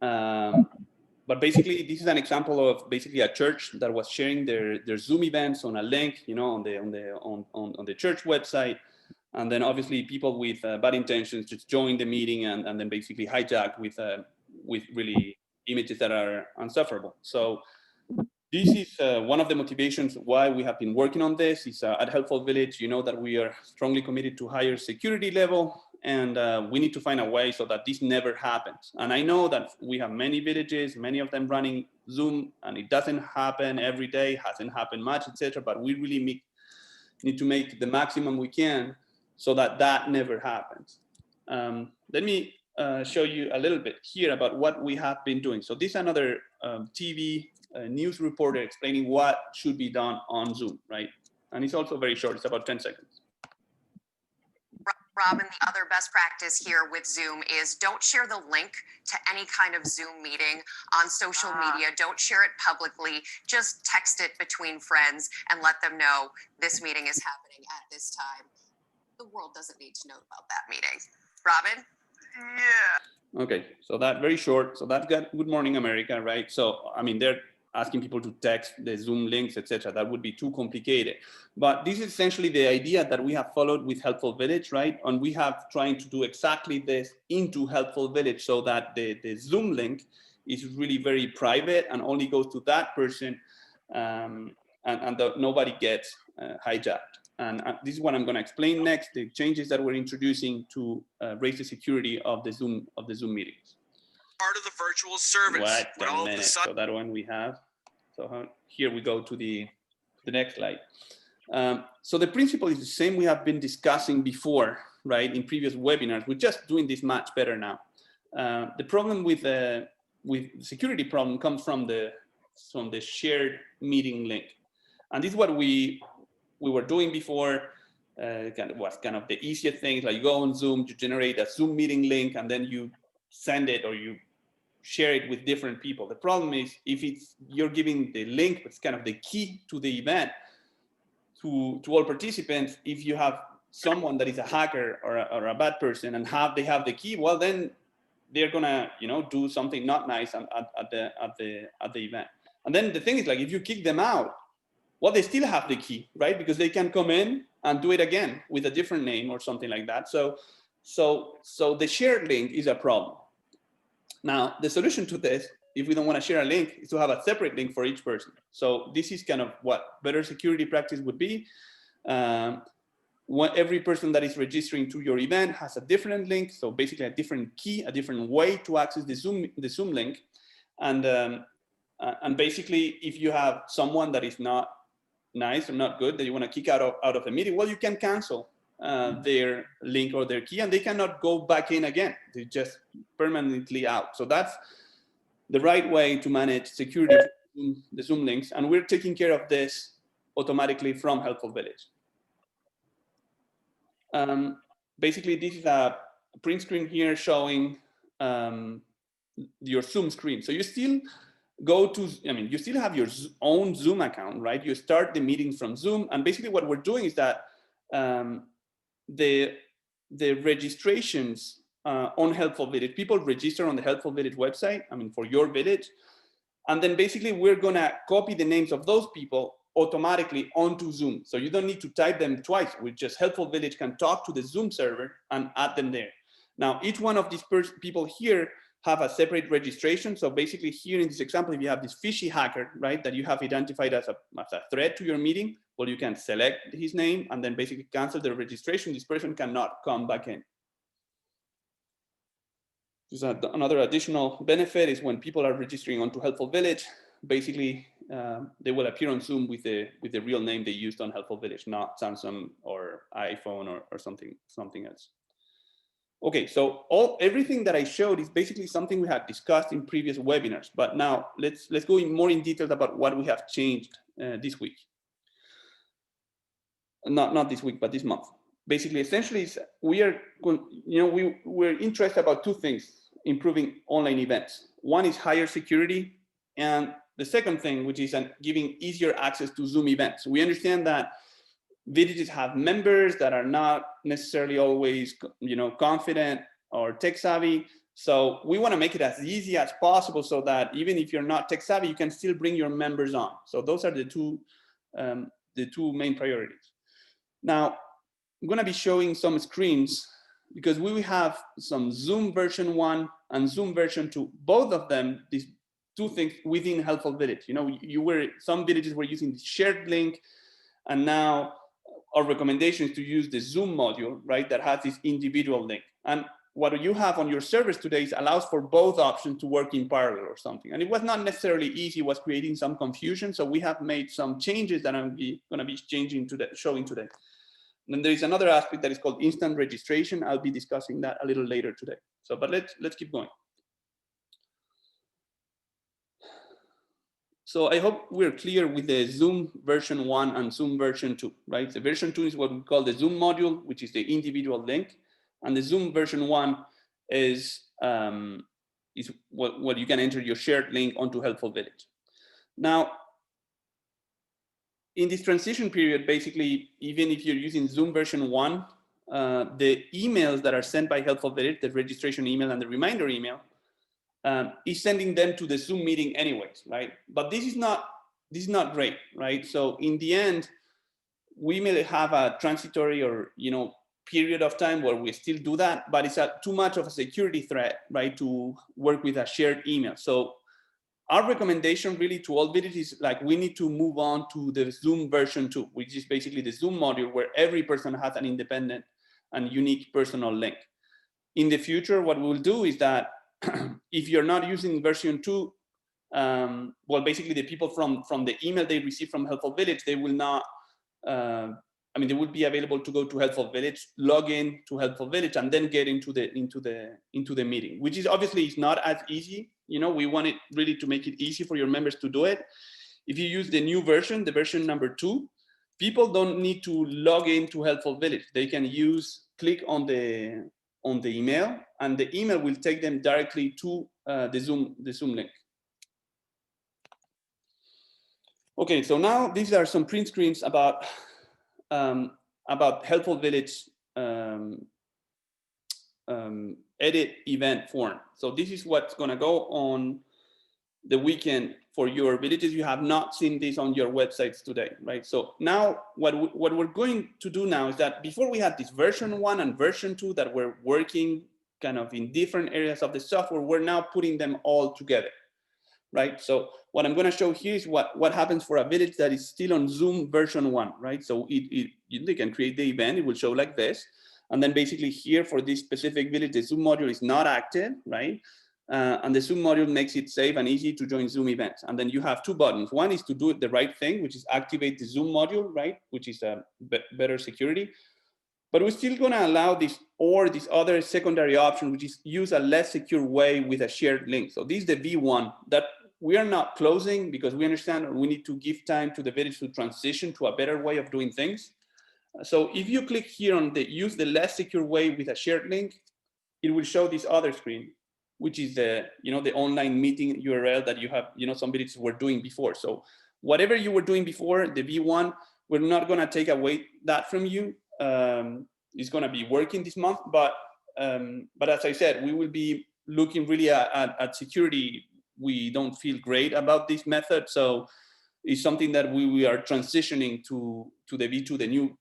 S1: But basically, this is an example of basically a church that was sharing their Zoom events on a link, on the church website, and then obviously people with bad intentions just joined the meeting and then basically hijacked with really images that are insufferable. So this is one of the motivations why we have been working on this. Is at Helpful Village, that we are strongly committed to higher security level, and we need to find a way so that this never happens. And I know that we have many villages, many of them running Zoom, and it doesn't happen every day, hasn't happened much, etc. But we really need to make the maximum we can so that that never happens. Let me show you a little bit here about what we have been doing. So this is another TV news reporter explaining what should be done on Zoom, right? And it's also very short, it's about 10 seconds.
S9: Robin, the other best practice here with Zoom is don't share the link to any kind of Zoom meeting on social media. Don't share it publicly. Just text it between friends and let them know this meeting is happening at this time. The world doesn't need to know about that meeting. Robin?
S8: Yeah.
S1: Okay, so that very short. So that's got Good Morning America, right? So, they're asking people to text the Zoom links, etc. That would be too complicated. But this is essentially the idea that we have followed with Helpful Village, right? And we have trying to do exactly this into Helpful Village so that the Zoom link is really very private and only goes to that person, and nobody gets hijacked. And this is what I'm going to explain next, the changes that we're introducing to raise the security of the Zoom meetings.
S8: Part of the virtual service.
S1: What a minute. So that one we have. So here we go to the next slide. So the principle is the same we have been discussing before, right? In previous webinars, we're just doing this much better now. The problem with the security problem comes from the shared meeting link. And this is what we we were doing before. Was kind of the easiest thing. Like you go on Zoom, you generate a Zoom meeting link, and then you send it or you share it with different people. The problem is if you're giving the link, but it's kind of the key to the event to all participants. If you have someone that is a hacker or a bad person and they have the key, well, then they're gonna do something not nice at the event. And then the thing is, like, if you kick them out, well, they still have the key, right? Because they can come in and do it again with a different name or something like that. So the shared link is a problem. Now, the solution to this, if we don't want to share a link, is to have a separate link for each person. So this is kind of what better security practice would be. Every person that is registering to your event has a different link. So basically a different key, a different way to access the Zoom link. And basically, if you have someone that is not nice or not good that you want to kick out of a meeting, well, you can cancel their link or their key, and they cannot go back in again. They're just permanently out. So that's the right way to manage security for the Zoom links, and we're taking care of this automatically from Helpful Village. Basically, this is a print screen here showing your Zoom screen. So you still you still have your own Zoom account, right? You start the meetings from Zoom, and basically what we're doing is that the registrations on Helpful Village, people register on the Helpful Village website, for your village, and then basically we're gonna copy the names of those people automatically onto Zoom. So you don't need to type them twice. With just Helpful Village can talk to the Zoom server and add them there. Now, each one of these people here have a separate registration. So basically here in this example, if you have this fishy hacker, right, that you have identified as a threat to your meeting, well, you can select his name and then basically cancel the registration. This person cannot come back in. Another additional benefit is when people are registering onto Helpful Village, basically they will appear on Zoom with the real name they used on Helpful Village, not Samsung or iPhone or something else. Okay, so everything that I showed is basically something we had discussed in previous webinars, but now let's go more in detail about what we have changed this week. Not this week, but this month. Basically, essentially, we're interested about two things improving online events. One is higher security, and the second thing, which is giving easier access to Zoom events. We understand that villages have members that are not necessarily always, confident or tech savvy. So we want to make it as easy as possible so that even if you're not tech savvy, you can still bring your members on. So those are the two main priorities. Now, I'm going to be showing some screens because we will have some Zoom version 1 and Zoom version 2. Both of them, these two things within Helpful Village. Some villages were using the shared link, and now our recommendation is to use the Zoom module, right, that has this individual link. And what you have on your servers today allows for both options to work in parallel or something. And it was not necessarily easy, it was creating some confusion. So we have made some changes that I'm going to be showing today. And then there is another aspect that is called instant registration. I'll be discussing that a little later today. So, but let's keep going. So I hope we're clear with the Zoom version 1 and Zoom version 2, right? The version 2 is what we call the Zoom module, which is the individual link. And the Zoom version 1 is what you can enter your shared link onto Helpful Village. Now, in this transition period, basically, even if you're using Zoom version 1, the emails that are sent by Helpful Village, the registration email and the reminder email, is sending them to the Zoom meeting anyways, right? But this is not great, right? So in the end, we may have a transitory or period of time where we still do that, but it's too much of a security threat, right, to work with a shared email. So our recommendation really to all villages is like we need to move on to the Zoom version 2, which is basically the Zoom module where every person has an independent and unique personal link. In the future, what we'll do is that if you're not using version 2, well, basically the people from the email they receive from Helpful Village, they will not, they would be available to go to Helpful Village, log in to Helpful Village, and then get into the meeting, which is obviously is not as easy. We want it really to make it easy for your members to do it. If you use the new version, the version number 2, people don't need to log into Helpful Village. They can click on the email, and the email will take them directly to the Zoom link. Okay, so now these are some print screens about Helpful Village edit event form. So this is what's going to go on the weekend for your villages. You have not seen this on your websites today, right? So now what we're going to do now is that before we had this version 1 and version 2 that were working kind of in different areas of the software, we're now putting them all together, right? So what I'm going to show here is what happens for a village that is still on Zoom version 1, right? So they can create the event, it will show like this. And then basically here for this specific village, the Zoom module is not active, right? And the Zoom module makes it safe and easy to join Zoom events. And then you have two buttons. One is to do the right thing, which is activate the Zoom module, right? Which is a better security. But we're still gonna allow this other secondary option, which is use a less secure way with a shared link. So this is the V1 that we are not closing because we understand we need to give time to the village to transition to a better way of doing things. So if you click here on the use the less secure way with a shared link, it will show this other screen, which is the online meeting URL that you have, some villages were doing before. So whatever you were doing before, the V1, we're not gonna take away that from you. It's gonna be working this month, but as I said, we will be looking really at security. We don't feel great about this method, so it's something that we are transitioning to the V2,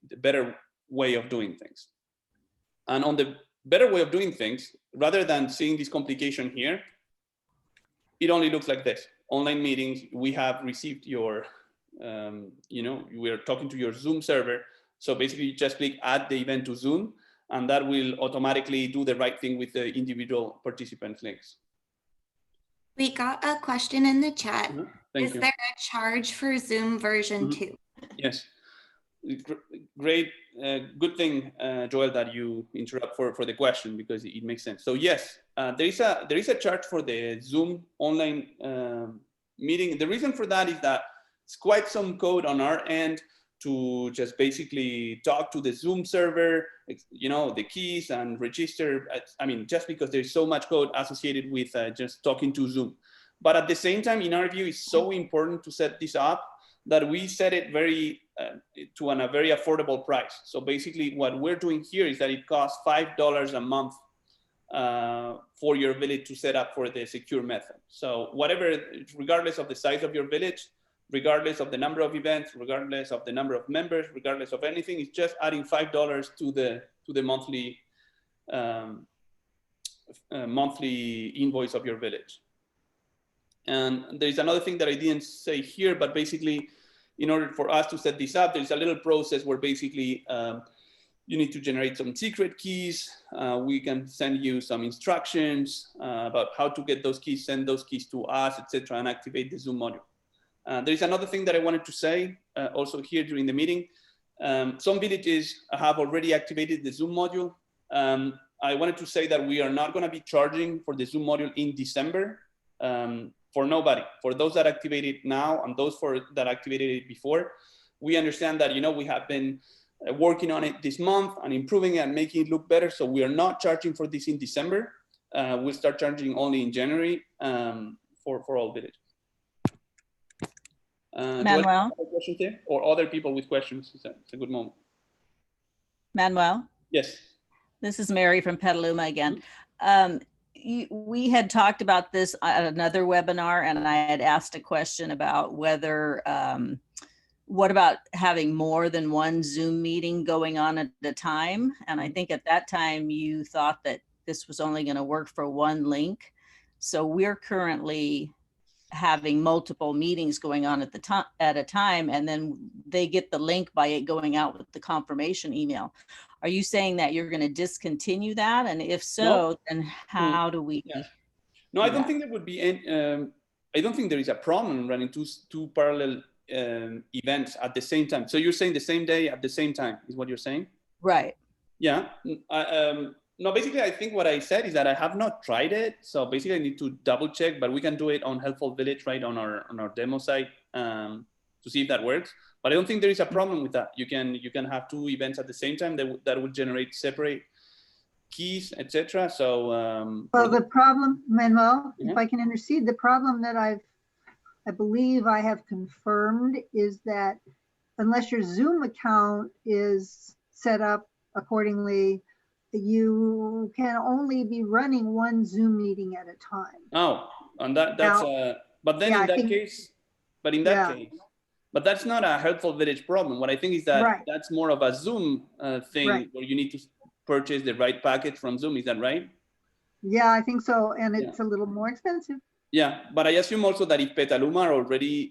S1: the better way of doing things. And on the better way of doing things, rather than seeing this complication here, it only looks like this. Online meetings, we have received your, we're talking to your Zoom server. So basically you just click add the event to Zoom, and that will automatically do the right thing with the individual participant links.
S2: We got a question in the chat.
S1: Mm-hmm. Thank you.
S2: There a charge for Zoom version 2?
S1: Yes. Great, good thing, Joel, that you interrupt for the question, because it makes sense. So yes, there is a charge for the Zoom online meeting. The reason for that is that it's quite some code on our end to just basically talk to the Zoom server, the keys and register. I mean, just because there's so much code associated with just talking to Zoom. But at the same time, in our view, it's so important to set this up that we set it to a very affordable price. So basically what we're doing here is that it costs $5 a month for your village to set up for the secure method. So whatever, regardless of the size of your village, regardless of the number of events, regardless of the number of members, regardless of anything, it's just adding $5 to the monthly invoice of your village. And there's another thing that I didn't say here, but basically, in order for us to set this up, there's a little process where basically you need to generate some secret keys. We can send you some instructions about how to get those keys, send those keys to us, etc., and activate the Zoom module. There's another thing that I wanted to say also here during the meeting. Some villages have already activated the Zoom module. I wanted to say that we are not going to be charging for the Zoom module in December. For nobody, for those that activated now and those that activated it before. We understand that, we have been working on it this month and improving it and making it look better. So we are not charging for this in December. We'll start charging only in January for all villages.
S7: Manuel?
S1: Questions here? Or other people with questions? It's a good moment.
S7: Manuel?
S1: Yes.
S7: This is Mary from Petaluma again. We had talked about this at another webinar, and I had asked a question about whether, what about having more than one Zoom meeting going on at a time? And I think at that time you thought that this was only going to work for one link. So we're currently having multiple meetings going on at a time, and then they get the link by it going out with the confirmation email. Are you saying that you're going to discontinue that? And if so, then how do we?
S1: Yeah. No, I don't think there would be any, I don't think there is a problem running two parallel events at the same time. So you're saying the same day at the same time is what you're saying?
S7: Right.
S1: Yeah. No, basically, I think what I said is that I have not tried it. So basically I need to double check, but we can do it on Helpful Village, right, on our demo site. to see if that works. But I don't think there is a problem with that. You can have 2 events at the same time that will generate separate keys, etc. So
S6: well, the problem, Manuel,
S1: Yeah.
S6: if I can intercede, the problem that I believe I have confirmed is that unless your Zoom account is set up accordingly, you can only be running 1 Zoom meeting at a time.
S1: Oh, and that's
S6: Now,
S1: but then
S6: yeah,
S1: in
S6: I
S1: that
S6: think-
S1: case, but that's not a helpful village problem. What I think is that
S6: Right.
S1: that's more of a Zoom thing
S6: Right.
S1: where you need to purchase the right package from Zoom. Is that right?
S6: Yeah, I think so. And it's a little more expensive.
S1: Yeah, but I assume also that if Petaluma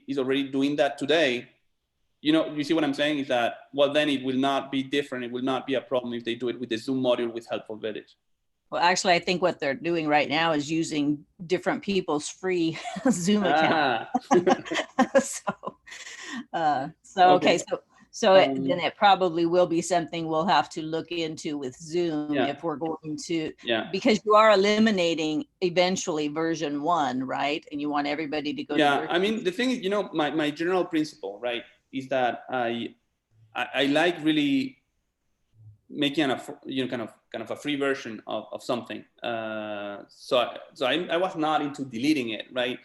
S1: is already doing that today, you see what I'm saying is that, well, then it will not be different. It will not be a problem if they do it with the Zoom module with Helpful Village.
S7: Well, actually, I think what they're doing right now is using different people's free Zoom account. Okay, so then it probably will be something we'll have to look into with Zoom if we're going to, because you are eliminating eventually version 1, right? And you want everybody to go to version.
S1: I mean, the thing is, my general principle, right, is that I like really making kind of a free version of something. So I was not into deleting it, right?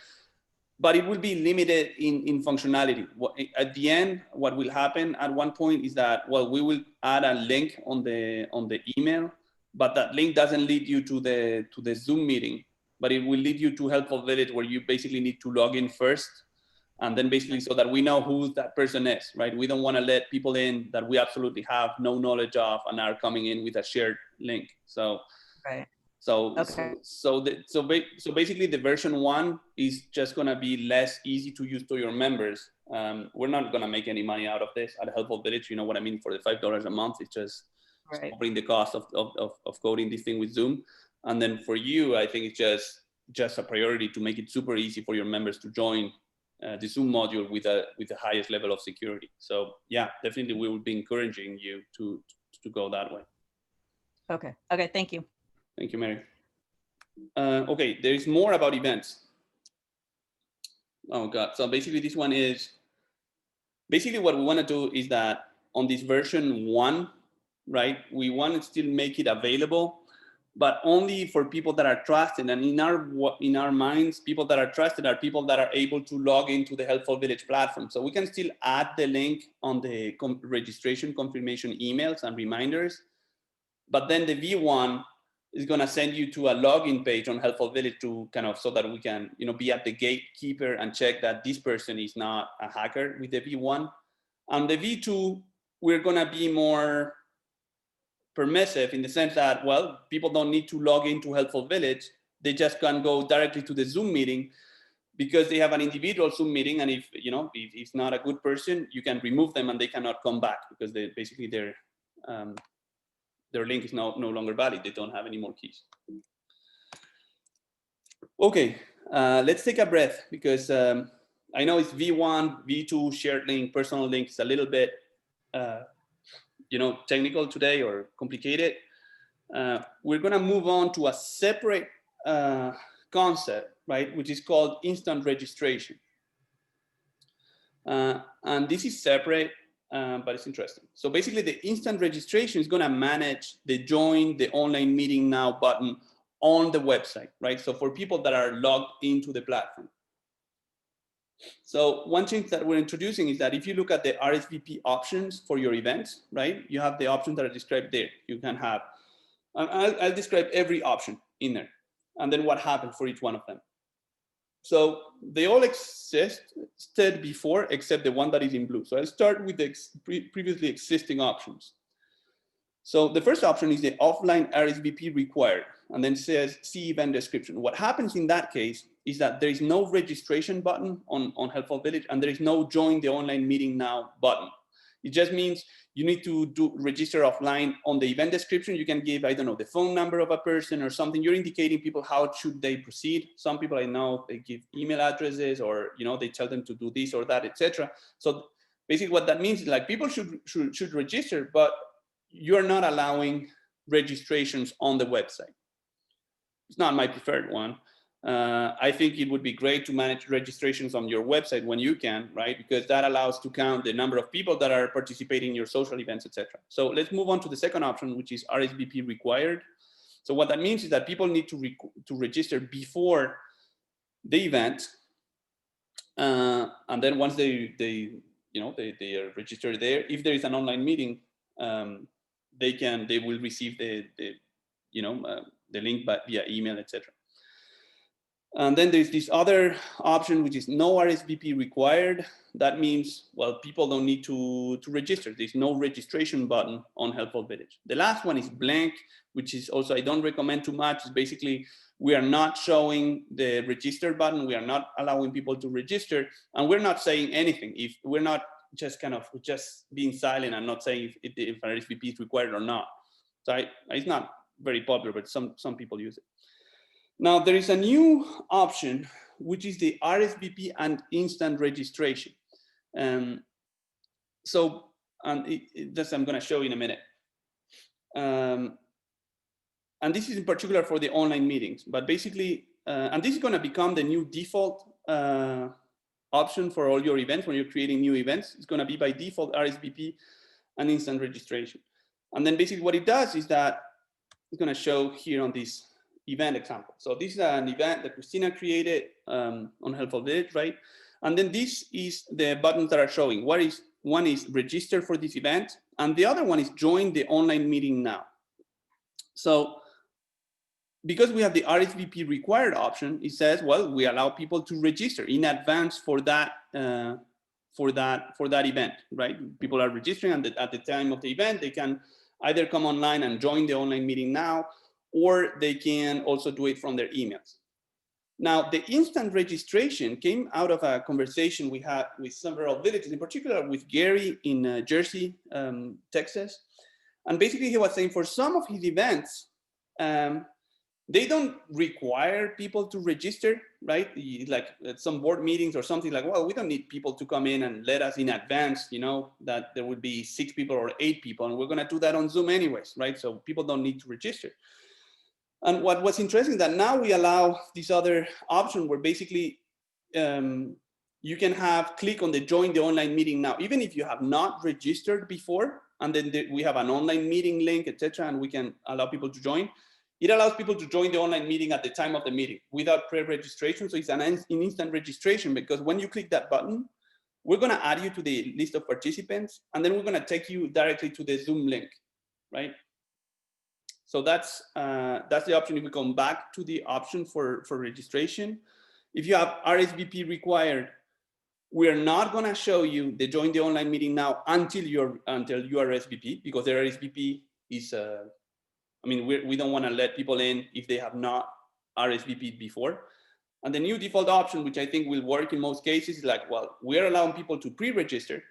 S1: But it will be limited in functionality. At the end, what will happen at one point is that, well, we will add a link on the email, but that link doesn't lead you to the Zoom meeting, but it will lead you to Helpful Village, where you basically need to log in first, and then basically so that we know who that person is, right? We don't want to let people in that we absolutely have no knowledge of and are coming in with a shared link. So.
S7: Right.
S1: So,
S7: okay.
S1: so basically the version 1 is just going to be less easy to use to your members. We're not going to make any money out of this at Helpful Village. You know what I mean? For the $5 a month, it's just covering the cost of coding this thing with Zoom. And then for you, I think it's just a priority to make it super easy for your members to join the Zoom module with the highest level of security. So yeah, definitely we will be encouraging you to go that way.
S7: Okay, thank you.
S1: Thank you, Mary. Okay, there is more about events. Oh God, so basically this one is, basically what we want to do is that on this version 1, right, we want to still make it available, but only for people that are trusted. And in our minds, people that are trusted are people that are able to log into the Helpful Village platform. So we can still add the link on the registration confirmation emails and reminders, but then the V1 is going to send you to a login page on Helpful Village to kind of, so that we can, be at the gatekeeper and check that this person is not a hacker with the V1. And the V2, we're going to be more permissive in the sense that, well, people don't need to log into Helpful Village. They just can go directly to the Zoom meeting because they have an individual Zoom meeting. And if it's not a good person, you can remove them and they cannot come back because they basically their link is no longer valid. They don't have any more keys. Okay, let's take a breath because I know it's V1, V2, shared link, personal link. It's a little bit, technical today or complicated. We're gonna move on to a separate concept, right, which is called instant registration. And this is separate, but it's interesting. So basically the instant registration is gonna manage the join the online meeting now button on the website, right? So for people that are logged into the platform. So one change that we're introducing is that if you look at the Rsvp options for your events, right? You have the options that are described there. You can have, I'll describe every option in there and then what happened for each one of them. So they all existed before, except the one that is in blue. So I'll start with the previously existing options. So the first option is the offline Rsvp required, and then says see event description. What happens in that case is that there is no registration button on Helpful Village, and there is no join the online meeting now button. It just means you need to register offline. On the event description, you can give, I don't know, the phone number of a person or something. You're indicating people how should they proceed. Some people I know, they give email addresses or, they tell them to do this or that, etc. So basically what that means is like people should register, but you're not allowing registrations on the website. It's not my preferred one. I think it would be great to manage registrations on your website when you can, right? Because that allows to count the number of people that are participating in your social events, etc. So let's move on to the second option, which is Rsvp Required. So what that means is that people need to register before the event, and then once they are registered there, if there is an online meeting, they will receive the link via email, etc. And then there's this other option, which is no Rsvp required. That means, well, people don't need to register. There's no registration button on Helpful Village. The last one is blank, which is also, I don't recommend too much. It's basically, we are not showing the register button. We are not allowing people to register, and we're not saying anything. If we're not just being silent and not saying if Rsvp is required or not. So it's not very popular, but some people use it. Now, there is a new option, which is the Rsvp and instant registration. So this I'm going to show you in a minute. And this is in particular for the online meetings, but basically, and this is going to become the new default option for all your events. When you're creating new events, it's going to be by default Rsvp and instant registration. And then basically what it does is that it's going to show here on this event example. So this is an event that Christina created on Helpful Village, right? And then this is the buttons that are showing. One is register for this event, and the other one is join the online meeting now. So because we have the Rsvp required option, it says, well, we allow people to register in advance for that event, right? People are registering, and at the time of the event, they can either come online and join the online meeting now, or they can also do it from their emails. Now, the instant registration came out of a conversation we had with several villages, in particular with Gary in Jersey, Texas. And basically he was saying for some of his events, they don't require people to register, right? Like at some board meetings or something like, well, we don't need people to come in and let us in advance, that there would be 6 people or 8 people, and we're gonna do that on Zoom anyways, right? So people don't need to register. And what was interesting that now we allow this other option where basically you can click on the join the online meeting now, even if you have not registered before, and then we have an online meeting link, etc., and we can allow people to join. It allows people to join the online meeting at the time of the meeting without pre-registration. So it's an instant registration, because when you click that button, we're going to add you to the list of participants, and then we're going to take you directly to the Zoom link, right? So that's the option. If we come back to the option for registration, if you have Rsvp required, we are not going to show you the join the online meeting now until you are Rsvp, because the Rsvp is we don't want to let people in if they have not Rsvp'd before. And the new default option, which I think will work in most cases, is like, well, we're allowing people to pre-register,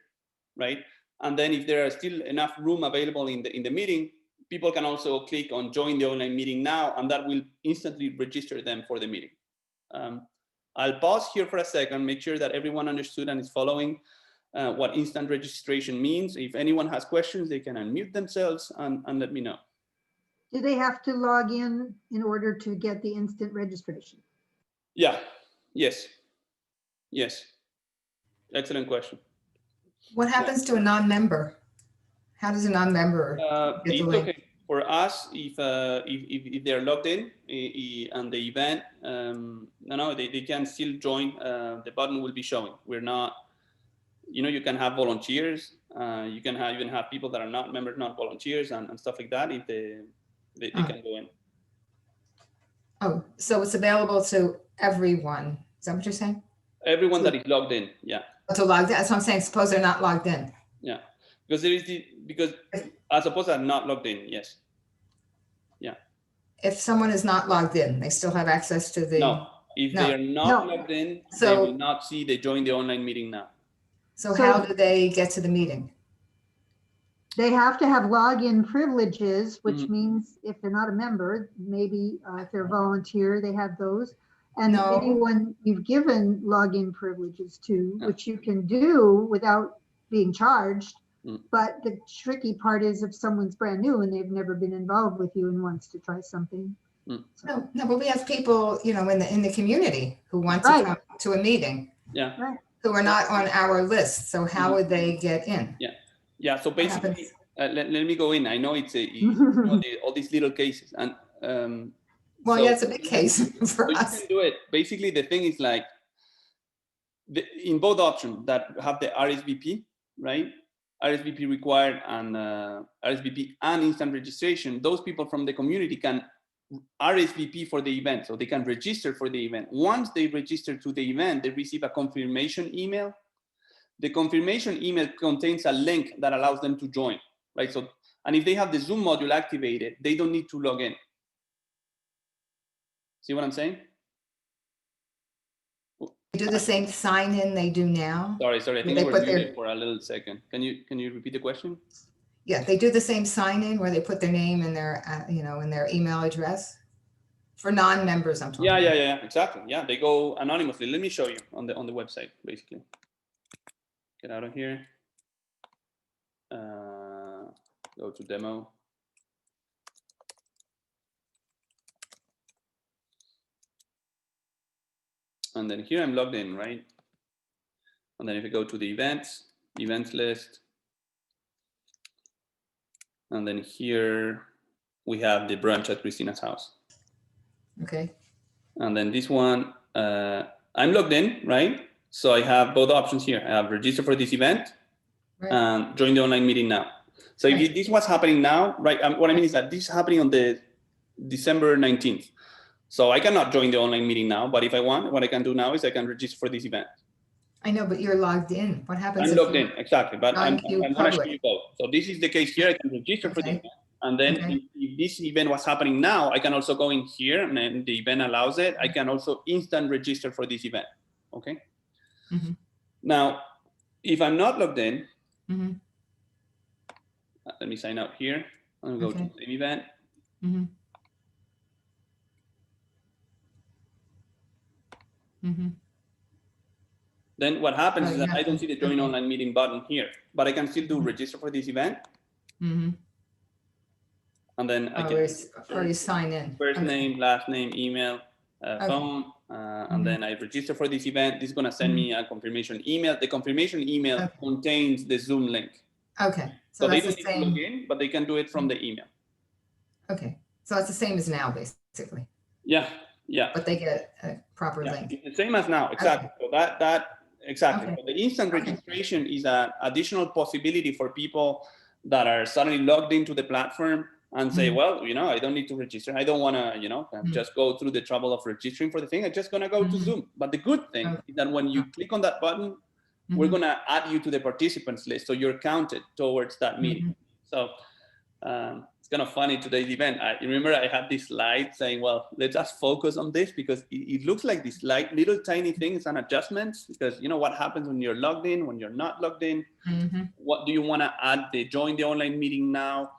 S1: right? And then if there are still enough room available in the meeting, people can also click on join the online meeting now, and that will instantly register them for the meeting. I'll pause here for a second, make sure that everyone understood and is following what instant registration means. If anyone has questions, they can unmute themselves and let me know.
S6: Do they have to log in order to get the instant registration?
S1: Yeah, yes. Excellent question.
S10: What happens to a non-member? How does a non-member get the
S1: It's
S10: link?
S1: okay for us if they're logged in and the event, they can still join. The button will be showing. We're not, you can have volunteers. You can even have people that are not members, not volunteers, and stuff like that. If they can go in.
S10: Oh, so it's available to everyone. Is that what you're saying?
S1: Everyone that is logged in, yeah.
S10: To logged in. That's what I'm saying. Suppose they're not logged in.
S1: Yeah, because I suppose I'm not logged in. Yes. Yeah.
S10: If someone is not logged in, they still have access to the.
S1: No, if they are not logged in, they will not see they join the online meeting now.
S10: So how do they get to the meeting?
S6: They have to have login privileges, which means if they're not a member, maybe if they're a volunteer, they have those. And anyone you've given login privileges to, which you can do without being charged. But the tricky part is if someone's brand new and they've never been involved with you and wants to try something,
S10: No, but we have people, in the community who want to
S6: Right.
S10: come to a meeting,
S1: Yeah.
S10: who are not on our list. So how would they get in?
S1: Yeah. So basically, let me go in. I know it's all these little cases, and
S10: Well,
S1: so,
S10: yeah, it's a big case
S1: so
S10: for
S1: you
S10: us.
S1: can do it. Basically, the thing is like in both options that have the RSVP, right? RSVP required and RSVP and instant registration. Those people from the community can RSVP for the event, so they can register for the event. Once they register to the event, they receive a confirmation email. The confirmation email contains a link that allows them to join, right? So, and if they have the Zoom module activated, they don't need to log in. See what I'm saying?
S10: They do the same sign in they do now.
S1: Sorry. I think
S10: They
S1: you were
S10: put
S1: muted
S10: their-
S1: for a little second. Can you repeat the question?
S10: Yeah, they do the same sign in where they put their name and their, in their email address for non-members. I'm talking.
S1: Yeah, exactly. Yeah, they go anonymously. Let me show you on the website, basically. Get out of here. Go to demo. And then here I'm logged in, right? And then if you go to the events list, and then here we have the brunch at Christina's house.
S10: Okay.
S1: And then this one, I'm logged in, right? So I have both options here. I have register for this event and join the online meeting now. So if this was happening now, right? What I mean is that this is happening on the December 19th. So I cannot join the online meeting now, but if I want, what I can do now is I can register for this event.
S10: I know, but you're logged in. What happens?
S1: I'm logged in, exactly. But I'm going to show you both. So this is the case here. I can register for the event. And then if this event was happening now, I can also go in here, and then the event allows it. I can also instant register for this event. Okay.
S10: Mm-hmm.
S1: Now, if I'm not logged in,
S10: mm-hmm.
S1: Let me sign out here. I'm going to go to the event.
S10: Mm-hmm. Mm-hmm.
S1: Then what happens is that I don't see the join online meeting button here, but I can still do register for this event.
S10: Mm-hmm.
S1: And then I can
S10: or you sign in.
S1: First name, last name, email, phone, and then I register for this event. This is going to send me a confirmation email. The confirmation email contains the Zoom link.
S10: Okay.
S1: So they don't need to log in, but they can do it from the email.
S10: Okay. So it's the same as now, basically.
S1: Yeah.
S10: But they get a proper link.
S1: It's the same as now, exactly. So exactly. So the instant registration is an additional possibility for people that are suddenly logged into the platform and say, well, I don't need to register. I don't want to, just go through the trouble of registering for the thing. I'm just going to go to Zoom. But the good thing is that when you click on that button, we're going to add you to the participants list. So you're counted towards that meeting. So it's kind of funny today's event. I remember I had this slide saying, well, let's just focus on this because it looks like these little tiny things and adjustments because what happens when you're logged in, when you're not logged in, what do you want to add? Join the online meeting now.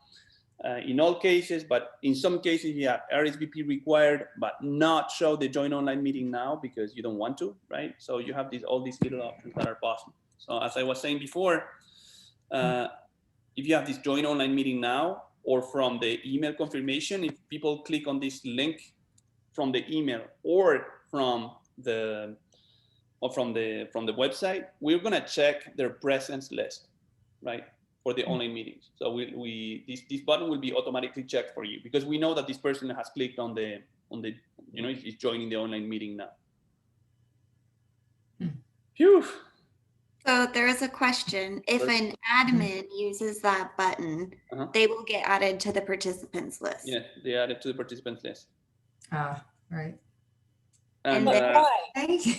S1: In all cases, but in some cases you have Rsvp required, but not show the join online meeting now because you don't want to, right? So you have all these little options that are possible. So as I was saying before, if you have this join online meeting now or from the email confirmation, if people click on this link from the email or from the website, we're gonna check their presence list, right? For the online meetings. So this button will be automatically checked for you because we know that this person has clicked on the is joining the online meeting now. Phew.
S2: So there is a question. If an admin uses that button, they will get added to the participants list.
S1: Yeah, they added to the participants list.
S10: Right.
S2: And
S10: thank you.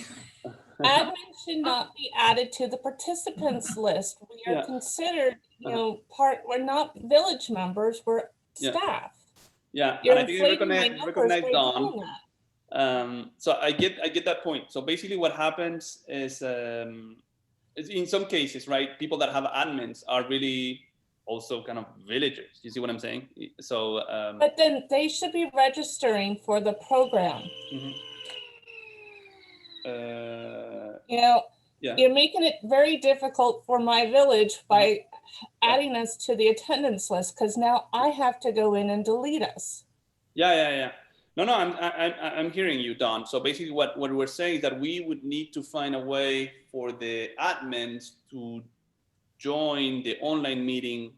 S11: Admin should not be added to the participants list. We are considered, we're not village members, we're staff.
S1: Yeah,
S11: You're
S1: and I think you recognize Dawn. So I get that point. So basically what happens is in some cases, right, people that have admins are really also kind of villagers. You see what I'm saying? So
S11: but then they should be registering for the program. You're making it very difficult for my village by adding us to the attendance list because now I have to go in and delete us.
S1: Yeah. No, I'm hearing you, Don. So basically what we're saying is that we would need to find a way for the admins to join the online meeting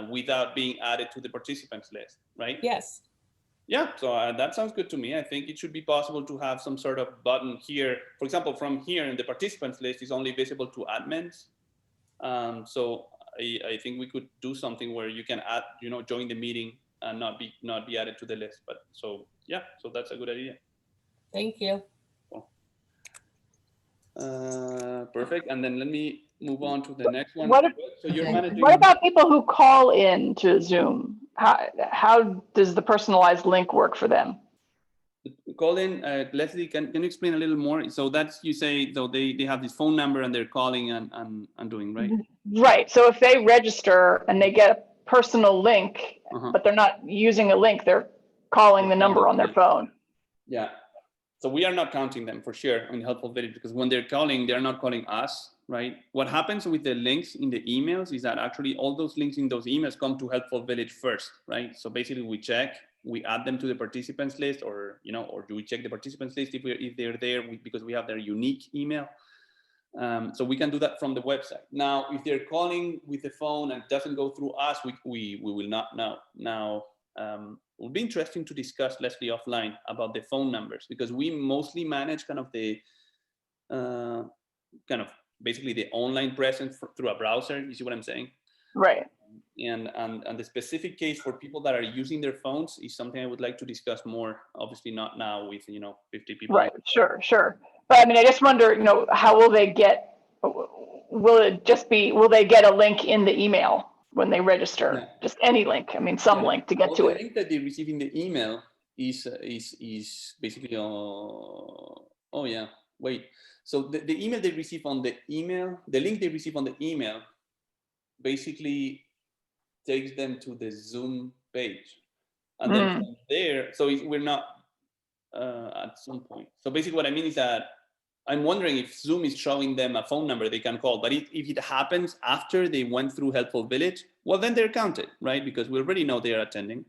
S1: without being added to the participants list, right?
S11: Yes.
S1: Yeah, so that sounds good to me. I think it should be possible to have some sort of button here. For example, from here in the participants list is only visible to admins. So I think we could do something where you can add, join the meeting and not be added to the list. But so yeah, so that's a good idea.
S11: Thank you.
S1: Cool. Perfect. And then let me move on to the next one. So you're managing.
S5: What about people who call in to Zoom? How does the personalized link work for them?
S1: Call in, Leslie, can you explain a little more? So that's, you say, so they have this phone number and they're calling and doing, right?
S5: Right. So if they register and they get a personal link, but they're not using a link, they're calling the number on their phone.
S1: Yeah. So we are not counting them for sure in Helpful Village, because when they're calling, they're not calling us, right? What happens with the links in the emails is that actually all those links in those emails come to Helpful Village first, right? So basically we check, we add them to the participants list, or or do we check the participants list if they're there because we have their unique email. So we can do that from the website. Now, if they're calling with the phone and it doesn't go through us, we will not know. Now, it would be interesting to discuss, Leslie, offline about the phone numbers, because we mostly manage kind of the basically the online presence through a browser. You see what I'm saying?
S5: Right.
S1: And the specific case for people that are using their phones is something I would like to discuss more. Obviously, not now with 50 people.
S5: Right. Sure. But I mean, I just wonder, how will they get? Will they get a link in the email when they register? Yeah. Just any link. I mean, some link to get to it.
S1: The link that they receive in the email is basically So the email they receive on the email, the link they receive on the email, basically takes them to the Zoom page, and then from there, so we're not at some point. So basically, what I mean is that I'm wondering if Zoom is showing them a phone number they can call, but if it happens after they went through Helpful Village, well, then they're counted, right? Because we already know they are attending.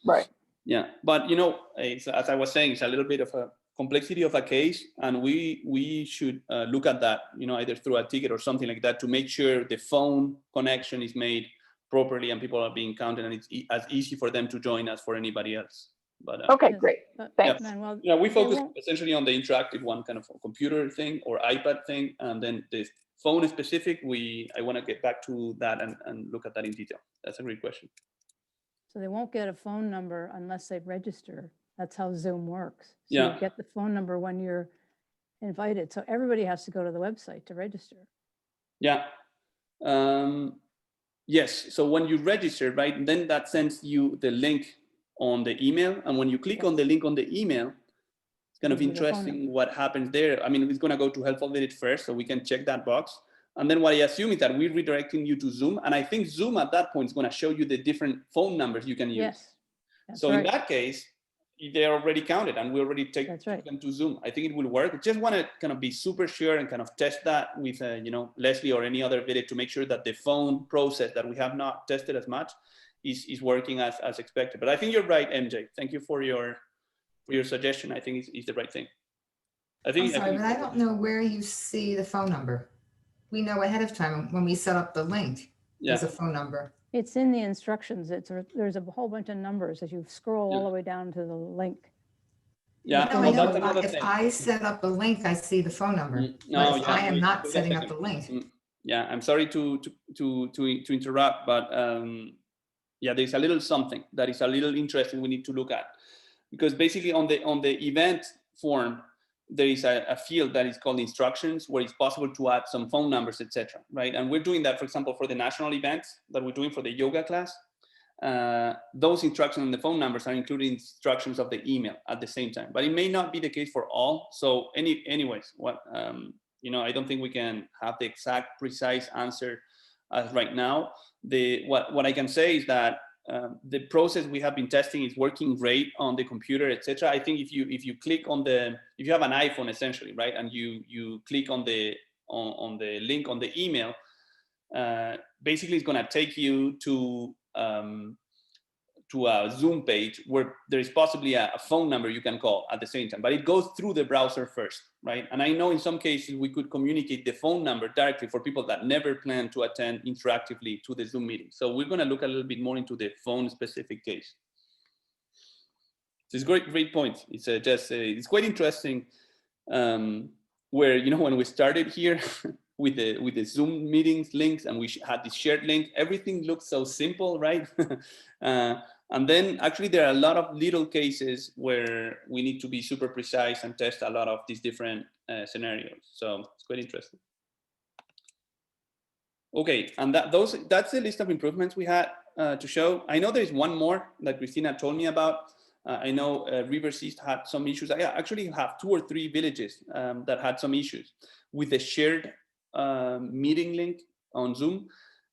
S5: Right.
S1: Yeah, but as I was saying, it's a little bit of a complexity of a case, and we should look at that, either through a ticket or something like that, to make sure the phone connection is made properly and people are being counted, and it's as easy for them to join as for anybody else. But
S5: okay, great. Thanks.
S1: Yeah, we focus essentially on the interactive one, kind of a computer thing or iPad thing, and then the phone specific. I want to get back to that and look at that in detail. That's a great question.
S12: So they won't get a phone number unless they register. That's how Zoom works. So
S1: yeah.
S12: You get the phone number when you're invited. So everybody has to go to the website to register.
S1: Yeah. Yes. So when you register, right, then that sends you the link on the email. And when you click on the link on the email, it's kind of interesting what happens there. I mean, it's going to go to Helpful Village first, so we can check that box. And then what I assume is that we're redirecting you to Zoom. And I think Zoom at that point is going to show you the different phone numbers you can use.
S12: Yes.
S1: So in that case, they're already counted and we already take them to Zoom. I think it will work. I just want to kind of be super sure and kind of test that with, Leslie or any other village to make sure that the phone process that we have not tested as much is working as expected. But I think you're right, MJ. Thank you for your suggestion. I think it's the right thing.
S10: But I don't know where you see the phone number. We know ahead of time when we set up the link. There's a phone number.
S12: It's in the instructions. There's a whole bunch of numbers as you scroll all the way down to the link.
S1: Yeah,
S10: I know. If I set up a link, I see the phone number. I am not setting up the link.
S1: Yeah, I'm sorry to interrupt, but there's a little something that is a little interesting we need to look at, because basically on the event form there is a field that is called instructions, where it's possible to add some phone numbers, etc. Right? And we're doing that, for example, for the national events that we're doing for the yoga class. Those instructions on the phone numbers are including instructions of the email at the same time, but it may not be the case for all. So anyways, what I don't think we can have the exact precise answer right now. What I can say is that the process we have been testing is working great on the computer, etc. I think if you click on if you have an iPhone essentially, right, and you click on the link on the email, basically it's going to take you to to a Zoom page where there is possibly a phone number you can call at the same time, but it goes through the browser first, right? And I know in some cases we could communicate the phone number directly for people that never plan to attend interactively to the Zoom meeting. So we're going to look a little bit more into the phone specific case. So it's great point. It's it's quite interesting where, you know, when we started here with the Zoom meetings links and we had this shared link, everything looked so simple, right? And then actually there are a lot of little cases where we need to be super precise and test a lot of these different scenarios. So it's quite interesting. Okay, and that's the list of improvements we had to show. I know there's one more that Christina told me about. I know Rivers East had some issues. I actually have 2 or 3 villages that had some issues with the shared meeting link on Zoom.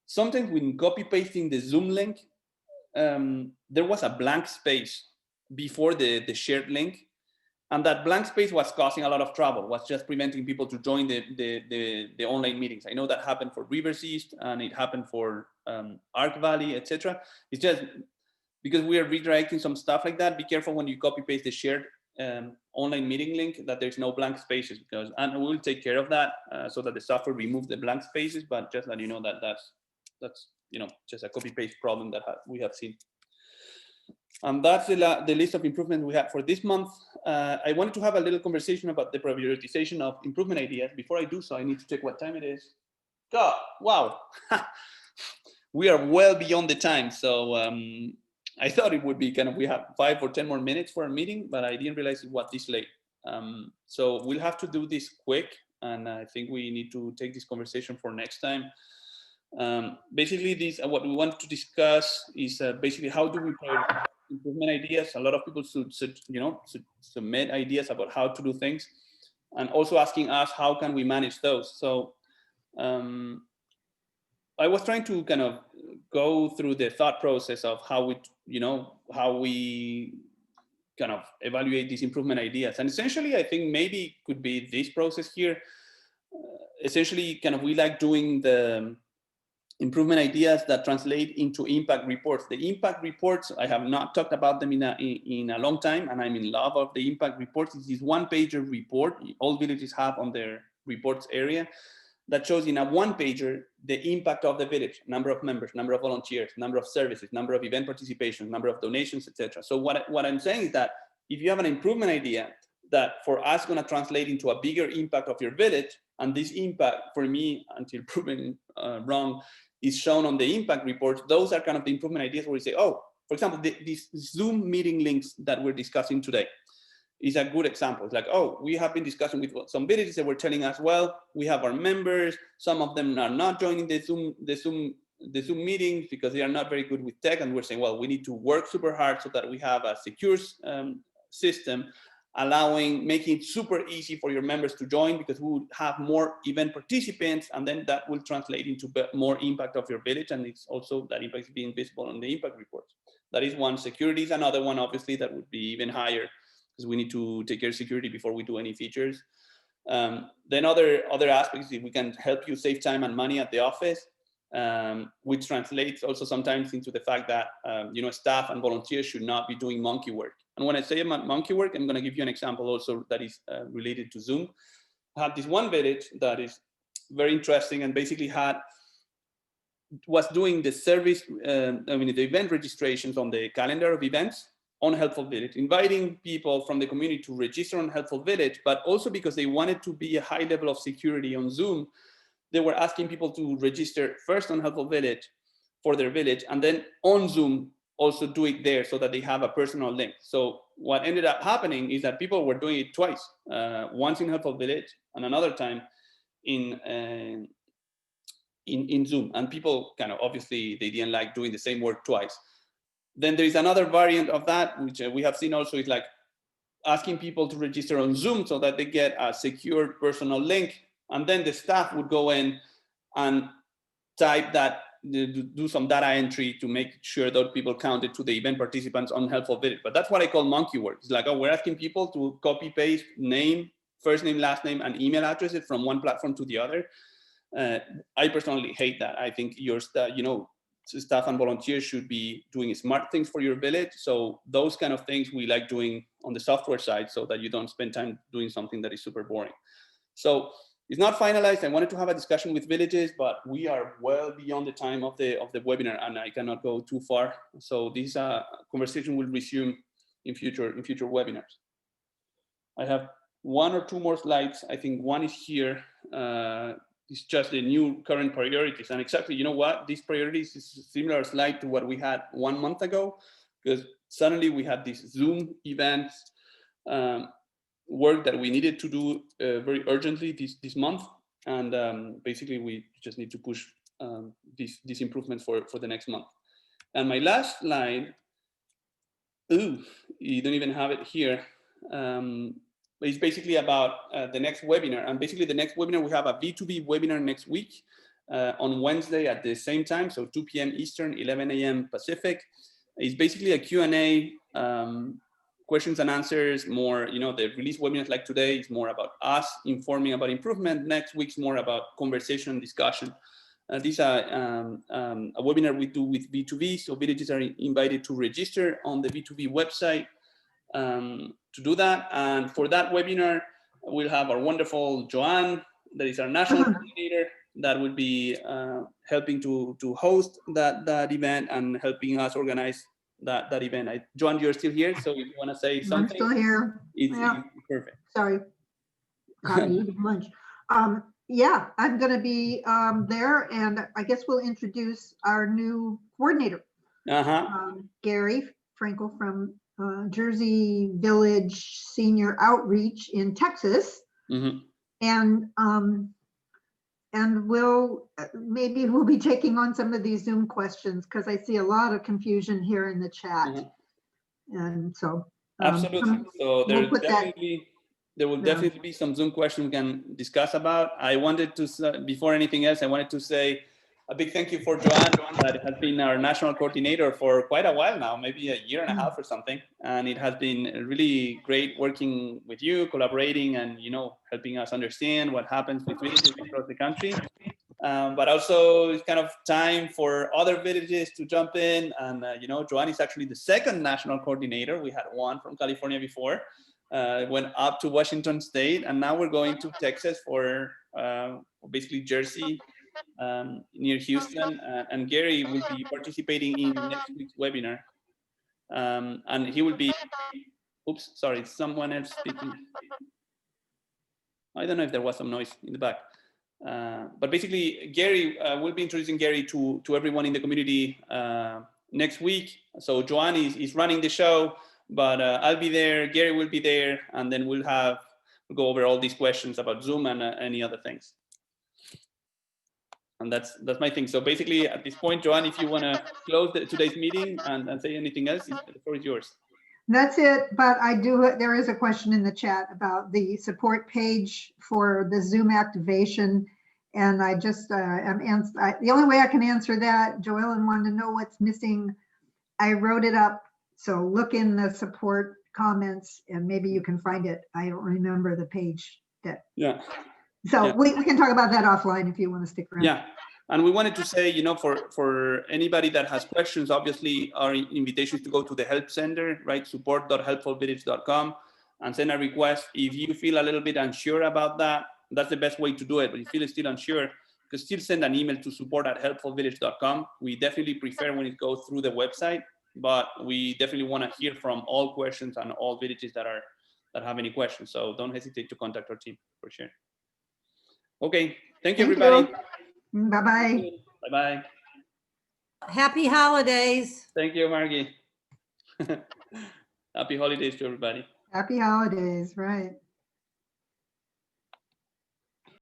S1: Sometimes when copy pasting the Zoom link, there was a blank space before the shared link. And that blank space was causing a lot of trouble, was just preventing people to join the online meetings. I know that happened for Rivers East and it happened for Arc Valley, etc. It's just because we are redirecting some stuff like that. Be careful when you copy paste the shared online meeting link that there's no blank spaces, because, and we'll take care of that so that the software removes the blank spaces, but just let you know that that's you know, just a copy paste problem that we have seen. And that's the list of improvements we had for this month. I wanted to have a little conversation about the prioritization of improvement ideas. Before I do so, I need to check what time it is. God, wow. We are well beyond the time. So I thought it would be kind of, we have 5 or 10 more minutes for a meeting, but I didn't realize it was this late. So we'll have to do this quick. And I think we need to take this conversation for next time. Basically, what we want to discuss is basically how do we prioritize improvement ideas. A lot of people should submit ideas about how to do things, and also asking us how can we manage those. So I was trying to kind of go through the thought process of how we kind of evaluate these improvement ideas. And essentially, I think maybe it could be this process here. Essentially, kind of we like doing the improvement ideas that translate into impact reports. The impact reports, I have not talked about them in a long time, and I'm in love of the impact reports. It is one-pager report all villages have on their reports area that shows in a one-pager the impact of the village, number of members, number of volunteers, number of services, number of event participation, number of donations, etc. So what I'm saying is that if you have an improvement idea that for us going to translate into a bigger impact of your village, and this impact for me, until proven wrong, is shown on the impact reports, those are kind of the improvement ideas where we say, oh, for example, these Zoom meeting links that we're discussing today is a good example. It's like, oh, we have been discussing with some villages that were telling us, well, we have our members, some of them are not joining the Zoom meetings because they are not very good with tech, and we're saying, well, we need to work super hard so that we have a secure system making it super easy for your members to join, because we would have more event participants, and then that will translate into more impact of your village, and it's also that impact is being visible on the impact reports. That is one. Security is another one, obviously, that would be even higher, because we need to take care of security before we do any features. Then other aspects, if we can help you save time and money at the office, which translates also sometimes into the fact that staff and volunteers should not be doing monkey work. And when I say monkey work, I'm going to give you an example also that is related to Zoom. I had this one village that is very interesting, and basically was doing the service, the event registrations on the calendar of events on Helpful Village, inviting people from the community to register on Helpful Village, but also because they wanted to be a high level of security on Zoom, they were asking people to register first on Helpful Village for their village, and then on Zoom also do it there so that they have a personal link. So what ended up happening is that people were doing it twice, once in Helpful Village and another time in Zoom. And people kind of, obviously, they didn't like doing the same work twice. Then there is another variant of that, which we have seen also, is like asking people to register on Zoom so that they get a secure personal link. And then the staff would go in and type that, do some data entry to make sure that people counted to the event participants on Helpful Village. But that's what I call monkey work. It's like, oh, we're asking people to copy paste name, first name, last name, and email addresses from one platform to the other. I personally hate that. I think staff and volunteers should be doing smart things for your village. So those kind of things we like doing on the software side, so that you don't spend time doing something that is super boring. So it's not finalized. I wanted to have a discussion with villages, but we are well beyond the time of the webinar, and I cannot go too far. So this conversation will resume in future webinars. I have one or two more slides. I think one is here. It's just the new current priorities, and exactly, you know what? These priorities is a similar slide to what we had 1 month ago, because suddenly we had these Zoom events. Work that we needed to do very urgently this month, and basically we just need to push these improvements for the next month. And my last slide, you don't even have it here, but it's basically about the next webinar. And basically the next webinar, we have a B2B webinar next week on Wednesday at the same time, so 2 p.m. Eastern, 11 a.m. Pacific. It's basically a Q&A, questions and answers, more, the release webinars like today is more about us informing about improvement. Next week's more about conversation, discussion. These are a webinar we do with B2B, so villages are invited to register on the B2B website to do that. And for that webinar, we'll have our wonderful Joanne, that is our national coordinator, that will be helping to host that event and helping us organize that event. Joanne, you're still here, so if you want to say something.
S6: I'm still here.
S1: It's
S6: Yeah.
S1: perfect.
S6: Sorry, got me eating lunch. Yeah, I'm going to be there, and I guess we'll introduce our new coordinator, Gary Frankel from Jersey Village Senior Outreach in Texas, and maybe we'll be taking on some of these Zoom questions, because I see a lot of confusion here in the chat. And so
S1: absolutely. So there will definitely be some Zoom questions we can discuss about. I wanted to, before anything else, I wanted to say a big thank you for Joanne, that has been our national coordinator for quite a while now, maybe a year and a half or something. And it has been really great working with you, collaborating, and helping us understand what happens with villages across the country. But also it's kind of time for other villages to jump in. And Joanne is actually the second national coordinator. We had one from California before. Went up to Washington State, and now we're going to Texas for basically Jersey, near Houston, and Gary will be participating in next week's webinar, and he will be, oops, sorry, someone else speaking. I don't know if there was some noise in the back, but basically Gary, will be introducing Gary to everyone in the community next week. So Joanne is running the show, but I'll be there, Gary will be there, and then we'll go over all these questions about Zoom and any other things. And that's my thing. So basically at this point, Joanne, if you want to close today's meeting and say anything else, the floor is yours.
S6: That's it, but there is a question in the chat about the support page for the Zoom activation. And I just, the only way I can answer that, Joellen wanted to know what's missing. I wrote it up, so look in the support comments and maybe you can find it. I don't remember the page that.
S1: Yeah.
S6: So we can talk about that offline if you want to stick around.
S1: Yeah, and we wanted to say, for anybody that has questions, obviously our invitation is to go to the help center, right? support.helpfulvillage.com, and send a request. If you feel a little bit unsure about that, that's the best way to do it. But if you feel still unsure, you can still send an email to support@helpfulvillage.com. We definitely prefer when it goes through the website, but we definitely want to hear from all questions and all villages that have any questions. So don't hesitate to contact our team for sure. Okay, thank you, everybody.
S6: Bye-bye.
S1: Bye-bye.
S3: Happy holidays.
S1: Thank you, Margie. Happy holidays to everybody.
S6: Happy holidays, right.